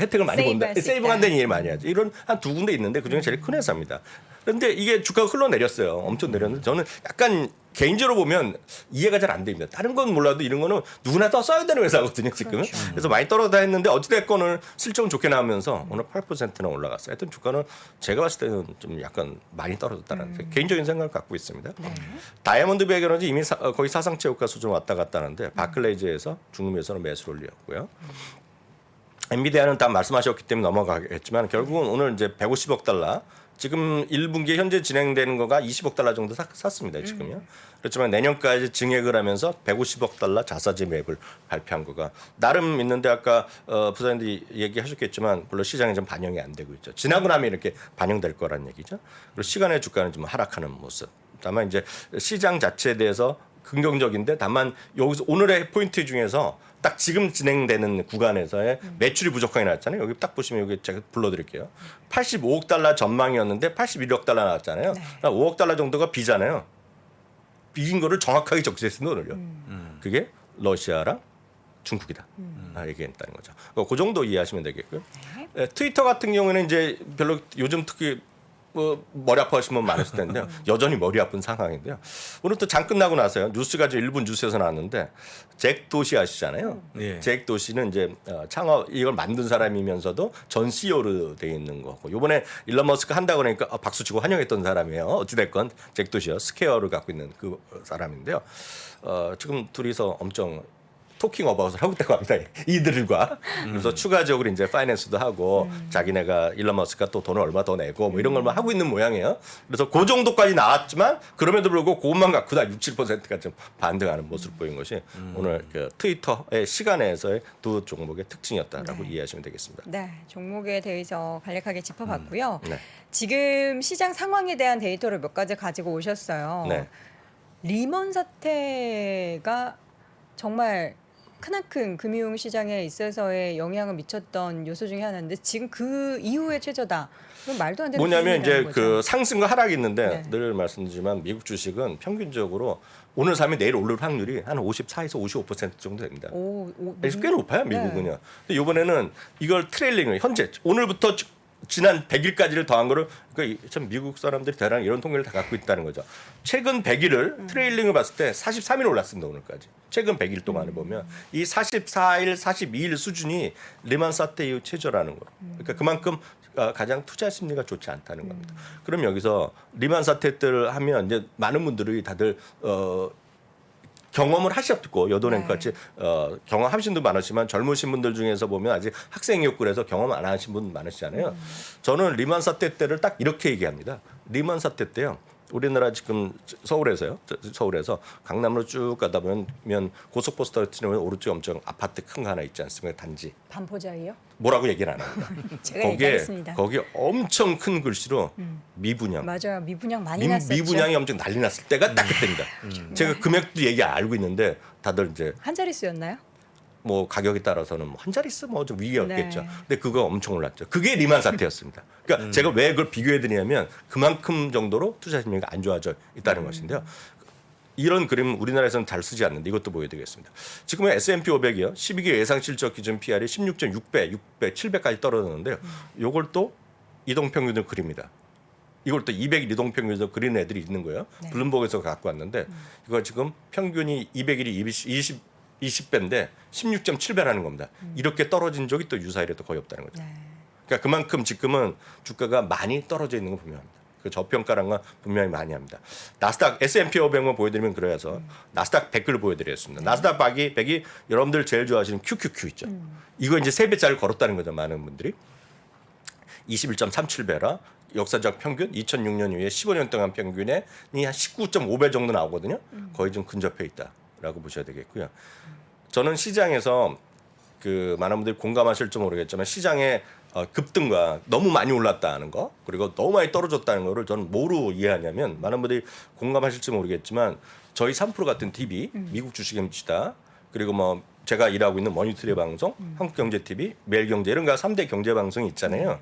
혜택을 많이 본다. 세이브한다는 얘기를 많이 하죠. 이런 한 두 군데 있는데 그중에 제일 큰 회사입니다. 그런데 이게 주가가 흘러내렸어요. 엄청 내렸는데 저는 약간 개인적으로 보면 이해가 잘 안 됩니다. 다른 건 몰라도 이런 거는 누구나 더 써야 되는 회사거든요, 지금은. 그렇죠. 그래서 많이 떨어다 했는데 어찌됐건 오늘 실적은 좋게 나오면서 오늘 8%나 올라갔어요. 하여튼 주가는 제가 봤을 때는 좀 약간 많이 떨어졌다는 개인적인 생각을 갖고 있습니다. 다이아몬드 베이거는 이미 거의 사상 최고가 수준 왔다 갔다 하는데 바클레이즈에서 중금에서는 매수를 올렸고요. 엔비디아는 다 말씀하셨기 때문에 넘어가겠지만 결국은 오늘 이제 150억 달러 지금 1분기에 현재 진행되는 거가 20억 달러 정도 샀습니다. 지금요. 그렇지만 내년까지 증액을 하면서 150억 달러 자사지 매입을 발표한 거가 나름 있는데 아까 부사님들이 얘기하셨겠지만 물론 시장에 좀 반영이 안 되고 있죠. 지나고 나면 이렇게 반영될 거란 얘기죠. 그리고 시간의 주가는 좀 하락하는 모습. 다만 이제 시장 자체에 대해서 긍정적인데 다만 여기서 오늘의 포인트 중에서 딱 지금 진행되는 구간에서의 매출이 부족하게 나왔잖아요. 여기 딱 보시면 여기 제가 불러드릴게요. 85억 달러 전망이었는데 81억 달러 나왔잖아요. 5억 달러 정도가 비잖아요. 비긴 거를 정확하게 적시했습니다. 오늘요. 그게 러시아랑 중국이다. 얘기했다는 거죠. 그 정도 이해하시면 되겠고요. 트위터 같은 경우에는 이제 별로 요즘 특히 머리 아파하시는 분 많으실 텐데요. 여전히 머리 아픈 상황인데요. 오늘 또 장 끝나고 나서요. 뉴스가 지금 일본 뉴스에서 나왔는데 잭 도시 아시잖아요. 잭 도시는 이제 창업 이걸 만든 사람이면서도 전 CEO로 돼 있는 거고. 이번에 일론 머스크 한다고 그러니까 박수 치고 환영했던 사람이에요. 어찌됐건 잭 도시요. 스퀘어를 갖고 있는 그 사람인데요. 지금 둘이서 엄청 토킹 어바웃을 하고 있다고 합니다. 이들과. 그래서 추가적으로 이제 파이낸스도 하고 자기네가 일론 머스크가 또 돈을 얼마 더 내고 뭐 이런 걸 하고 있는 모양이에요. 그래서 그 정도까지 나왔지만 그럼에도 불구하고 그것만 갖고 다 6~7%가 좀 반등하는 모습을 보인 것이 오늘 그 트위터의 시간에서의 두 종목의 특징이었다라고 이해하시면 되겠습니다. 네, 종목에 대해서 간략하게 짚어봤고요. 지금 시장 상황에 대한 데이터를 몇 가지 가지고 오셨어요. 리먼 사태가 정말 크나큰 금융 시장에 있어서의 영향을 미쳤던 요소 중에 하나인데 지금 그 이후에 최저다. 그럼 말도 안 되는 뭐냐면 이제 수준이라는 그 거죠. 상승과 하락이 있는데 네. 늘 말씀드리지만 미국 주식은 평균적으로 오늘 사면 내일 오를 확률이 한 54에서 55% 정도 됩니다. 그래서 꽤 높아요 미국은요. 근데 이번에는 이걸 트레일링을 현재 오늘부터 지난 100일까지를 더한 거를 그러니까 참 미국 사람들이 대단히 이런 통계를 다 갖고 있다는 거죠. 최근 100일을 트레일링을 봤을 때 43일 올랐습니다 오늘까지. 최근 100일 동안을 보면 이 44일, 42일 수준이 리만 사태 이후 최저라는 거. 그러니까 그만큼 가장 투자 심리가 좋지 않다는 겁니다. 그럼 여기서 리만 사태 때를 하면 이제 많은 분들이 다들 경험을 하셨고 여도랭 같이 경험하신 분도 많으시지만 젊으신 분들 중에서 보면 아직 학생이었고 그래서 경험 안 하신 분 많으시잖아요. 저는 리만 사태 때를 딱 이렇게 얘기합니다. 리만 사태 때요. 우리나라 지금 서울에서 강남으로 쭉 가다 보면 고속버스 타면 오른쪽에 엄청 아파트 큰 거 하나 있지 않습니까? 단지. 반포자이요? 뭐라고 얘기를 안 합니다. 제가 얘기하겠습니다. 거기에 엄청 큰 글씨로 미분양. 맞아요. 미분양 많이 났었죠. 미분양이 엄청 난리 났을 때가 딱 그때입니다. 제가 금액도 얘기 알고 있는데 다들 이제 한 자릿수였나요? 뭐 가격에 따라서는 한 자릿수 뭐 좀 위기였겠죠. 네. 근데 그거 엄청 올랐죠. 그게 리만 사태였습니다. 그러니까 제가 왜 그걸 비교해 드리냐면 그만큼 정도로 투자 심리가 안 좋아져 있다는 것인데요. 이런 그림 우리나라에서는 잘 쓰지 않는데 이것도 보여드리겠습니다. 지금은 S&P 500이요. 12개 예상 실적 기준 PR이 16.6배, 6배, 7배까지 떨어졌는데요. 이걸 또 이동평균을 그립니다. 이걸 또 200일 이동평균에서 그린 애들이 있는 거예요. 네. 블룸버그에서 갖고 왔는데 이거 지금 평균이 200일이 20배인데 16.7배라는 겁니다. 이렇게 떨어진 적이 또 유사일에 또 거의 없다는 거죠. 네. 그러니까 그만큼 지금은 주가가 많이 떨어져 있는 건 분명합니다. 그 저평가란 건 분명히 많이 합니다. 나스닥 S&P 500만 보여드리면 그래서 나스닥 100을 보여드리겠습니다. 나스닥 100이 여러분들 제일 좋아하시는 QQQ 있죠. 이거 이제 3배짜리를 걸었다는 거죠. 많은 분들이. 21.37배라 역사적 평균 2006년 이후에 15년 동안 평균에 한 19.5배 정도 나오거든요. 거의 좀 근접해 있다라고 보셔야 되겠고요. 저는 시장에서 그 많은 분들이 공감하실지 모르겠지만 시장의 급등과 너무 많이 올랐다는 거 그리고 너무 많이 떨어졌다는 거를 저는 뭐로 이해하냐면 많은 분들이 공감하실지 모르겠지만 저희 3프로 같은 TV 미국 주식에 미치다 그리고 뭐 제가 일하고 있는 머니터리 방송 한국경제TV 매일경제 이런 거 3대 경제 방송이 있잖아요.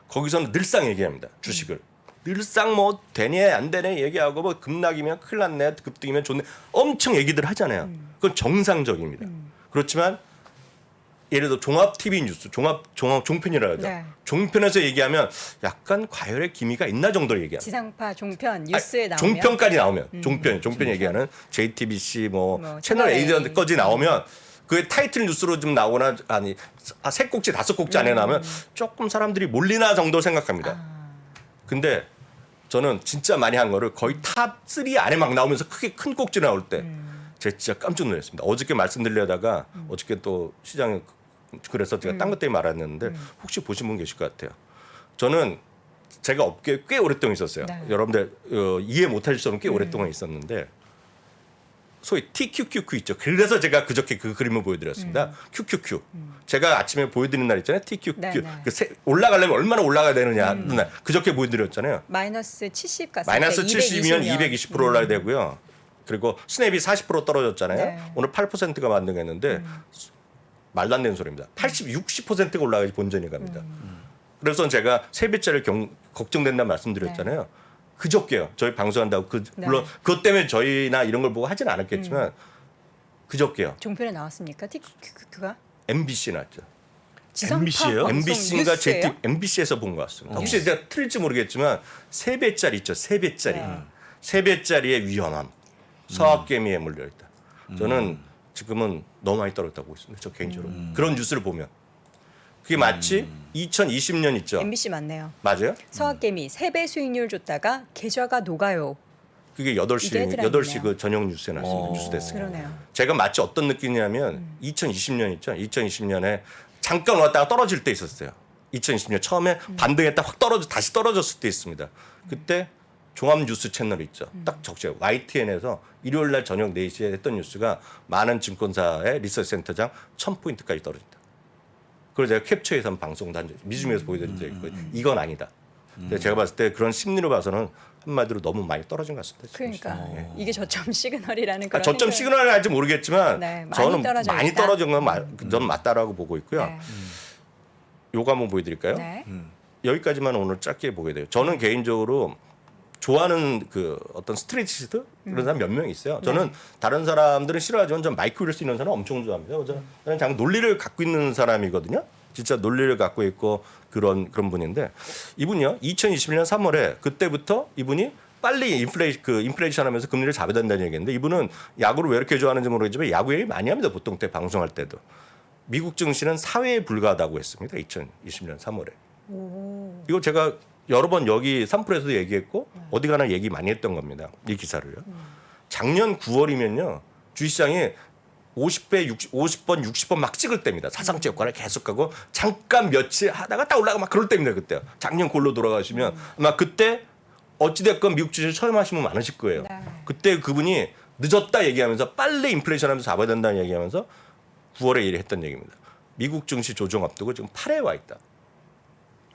거기서는 늘상 얘기합니다. 주식을. 늘상 뭐 되네 안 되네 얘기하고 뭐 급락이면 큰일 났네 급등이면 좋네 엄청 얘기들 하잖아요. 그건 정상적입니다. 그렇지만 예를 들어 종합 TV 뉴스 종합 종편이라 하죠. 네. 종편에서 얘기하면 약간 과열의 기미가 있나 정도로 얘기합니다. 지상파 종편 뉴스에 나오면 종편까지 나오면 종편 얘기하는 JTBC 뭐 채널 채널 A. A까지 나오면 그 타이틀 뉴스로 좀 나오거나 아니 세 꼭지 다섯 꼭지 안에 나오면 조금 사람들이 몰리나 정도 생각합니다. 근데 저는 진짜 많이 한 거를 거의 탑 3 안에 막 나오면서 크게 큰 꼭지 나올 때 제가 진짜 깜짝 놀랐습니다. 어저께 말씀드리려다가 어저께 또 시장에 그래서 제가 딴 것 때문에 말았는데 혹시 보신 분 계실 것 같아요. 저는 제가 업계에 꽤 오랫동안 있었어요. 네. 여러분들 이해 못하실 정도로 꽤 오랫동안 있었는데 소위 TQQQ 있죠. 그래서 제가 그저께 그 그림을 보여드렸습니다. QQQ. 제가 아침에 보여드리는 날 있잖아요. TQQ. 네, 네. 올라가려면 얼마나 올라가야 되느냐. 그저께 보여드렸잖아요. 마이너스 70 갔을 마이너스 때 70이면 220% 올라야 되고요. 그리고 스냅이 40% 떨어졌잖아요. 네. 오늘 8%가 만등했는데 말도 안 되는 소리입니다. 60%가 올라가야지 본전이 갑니다. 그래서 제가 3배짜리 걱정된다는 말씀드렸잖아요. 그저께요. 저희 방송한다고 물론 그것 때문에 저희나 이런 걸 보고 하진 않았겠지만 그저께요. 종편에 나왔습니까? 그가 MBC 나왔죠. 지상파 MBC예요? 방송 MBC인가 뉴스예요? MBC에서 본 것 같습니다. 혹시 제가 틀릴지 모르겠지만 3배짜리 있죠. 3배짜리. 네. 3배짜리의 위험함. 서학개미에 물려있다. 저는 지금은 너무 많이 떨어졌다고 보고 있습니다. 저 개인적으로. 그런 뉴스를 보면. 그게 마치 2020년 있죠. MBC 맞네요. 맞아요? 서학개미 3배 수익률 줬다가 계좌가 녹아요. 그게 이게 8시 그 저녁 뉴스에 나왔습니다. 뉴스데스크. 그러네요. 제가 마치 어떤 느낌이냐면 2020년 있죠. 2020년에 잠깐 왔다가 떨어질 때 있었어요. 2020년 처음에 반등했다 확 다시 떨어졌을 때 있습니다. 그때 종합 뉴스 채널 있죠. 딱 적죠. YTN에서 일요일 날 저녁 4시에 했던 뉴스가 많은 증권사의 리서치 센터장 1000포인트까지 떨어진다. 그걸 제가 캡처해서 방송도 한 적, 미주미에서 보여드린 적이 있거든요. 이건 아니다. 근데 제가 봤을 때 그런 심리로 봐서는 한마디로 너무 많이 떨어진 것 같습니다. 지금 그러니까 시장이. 이게 저점 시그널이라는 그런 저점 생각을- 시그널은 알지 모르겠지만 네, 많이 저는 떨어져 많이 있다. 떨어진 건 저는 맞다라고 보고 있고요. 네. 요거 한번 보여드릴까요? 네. 여기까지만 오늘 짧게 보게 돼요. 저는 개인적으로 좋아하는 그 어떤 스트레이티스트 그런 사람 몇 명 있어요. 저는 다른 사람들은 싫어하지만 전 마이크 윌스 이런 사람 엄청 좋아합니다. 저는 장 논리를 갖고 있는 사람이거든요. 진짜 논리를 갖고 있고 그런 분인데 이분요 2021년 3월에 그때부터 이분이 빨리 인플레이션 하면서 금리를 잡아야 된다는 얘기인데 이분은 야구를 왜 이렇게 좋아하는지 모르겠지만 야구 얘기 많이 합니다. 보통 때 방송할 때도 미국 증시는 사회에 불과하다고 했습니다. 2020년 3월에. 이거 제가 여러 번 여기 3프로에서도 얘기했고 어디 가나 얘기 많이 했던 겁니다. 이 기사를요. 작년 9월이면요. 주식시장이 50배, 50번, 60번 막 찍을 때입니다. 사상체 효과를 계속하고 잠깐 며칠 하다가 딱 올라가 막 그럴 때입니다. 그때. 작년 골로 돌아가시면 아마 그때 어찌됐건 미국 주식 처음 하시면 많으실 거예요. 네. 그때 그분이 늦었다 얘기하면서 빨리 인플레이션 하면서 잡아야 된다는 얘기하면서 9월에 했던 얘기입니다. 미국 증시 조정 앞두고 지금 8에 와 있다.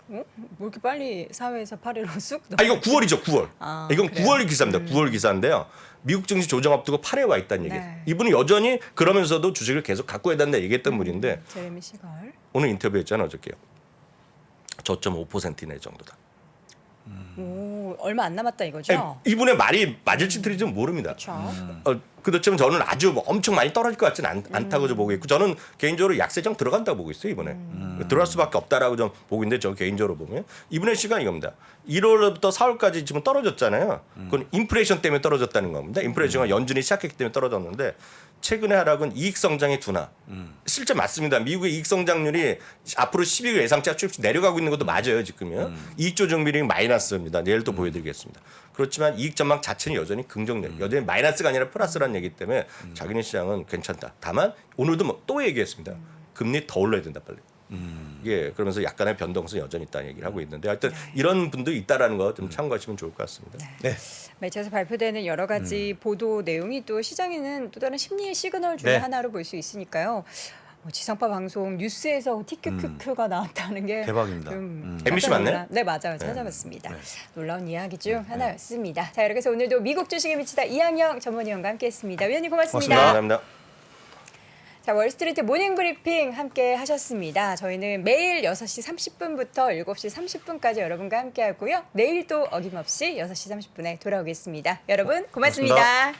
뭐 이렇게 빨리 사회에서 8위로 쑥 아 이거 9월이죠, 9월. 아, 이건 그래요? 9월 기사입니다. 9월 기사인데요. 미국 증시 조정 앞두고 8에 와 있다는 얘기예요. 네. 이분이 여전히 그러면서도 주식을 계속 갖고 해야 된다 얘기했던 분인데 제레미 시걸. 오늘 인터뷰했잖아요, 어저께요. 저점 5% 이내 정도다. 오, 얼마 안 남았다 이거죠? 아니, 이분의 말이 맞을지 틀릴지 모릅니다. 그렇죠. 그렇지만 저는 아주 엄청 많이 떨어질 것 같지는 않다고 좀 보고 있고 저는 개인적으로 약세장 들어간다고 보고 있어요 이번에. 들어갈 수밖에 없다라고 좀 보고 있는데 저 개인적으로 보면 이분의 시간이 이겁니다. 1월부터 4월까지 지금 떨어졌잖아요. 그건 인플레이션 때문에 떨어졌다는 겁니다. 인플레이션이 연준이 시작했기 때문에 떨어졌는데 최근의 하락은 이익 성장의 둔화. 실제 맞습니다. 미국의 이익 성장률이 앞으로 12월 예상치가 쭉 내려가고 있는 것도 맞아요 지금요. 이익 조정 비율이 마이너스입니다. 내일 또 보여드리겠습니다. 그렇지만 이익 전망 자체는 여전히 긍정적. 여전히 마이너스가 아니라 플러스라는 얘기 때문에 자기네 시장은 괜찮다. 다만 오늘도 뭐또 얘기했습니다. 금리 더 올려야 된다 빨리. 예, 그러면서 약간의 변동성 여전히 있다는 얘기를 하고 있는데 하여튼 이런 분도 있다라는 거 좀 참고하시면 좋을 것 같습니다. 네. 매체에서 발표되는 여러 가지 보도 내용이 또 시장에는 또 다른 심리의 시그널 중에 네. 하나로 볼 수 있으니까요. 지상파 방송 뉴스에서 티큐큐큐가 나왔다는 게 대박입니다. MBC 맞나요? 네 맞아요. 찾아봤습니다. 놀라운 이야기 중 하나였습니다. 자 이렇게 해서 오늘도 미국 주식에 미치다 이항영 전문위원과 함께했습니다. 위원님 고맙습니다. 감사합니다. 자, 월스트리트 모닝 브리핑 함께 하셨습니다. 저희는 매일 6시 30분부터 7시 30분까지 여러분과 함께 하고요. 내일도 어김없이 6시 30분에 돌아오겠습니다. 여러분 고맙습니다.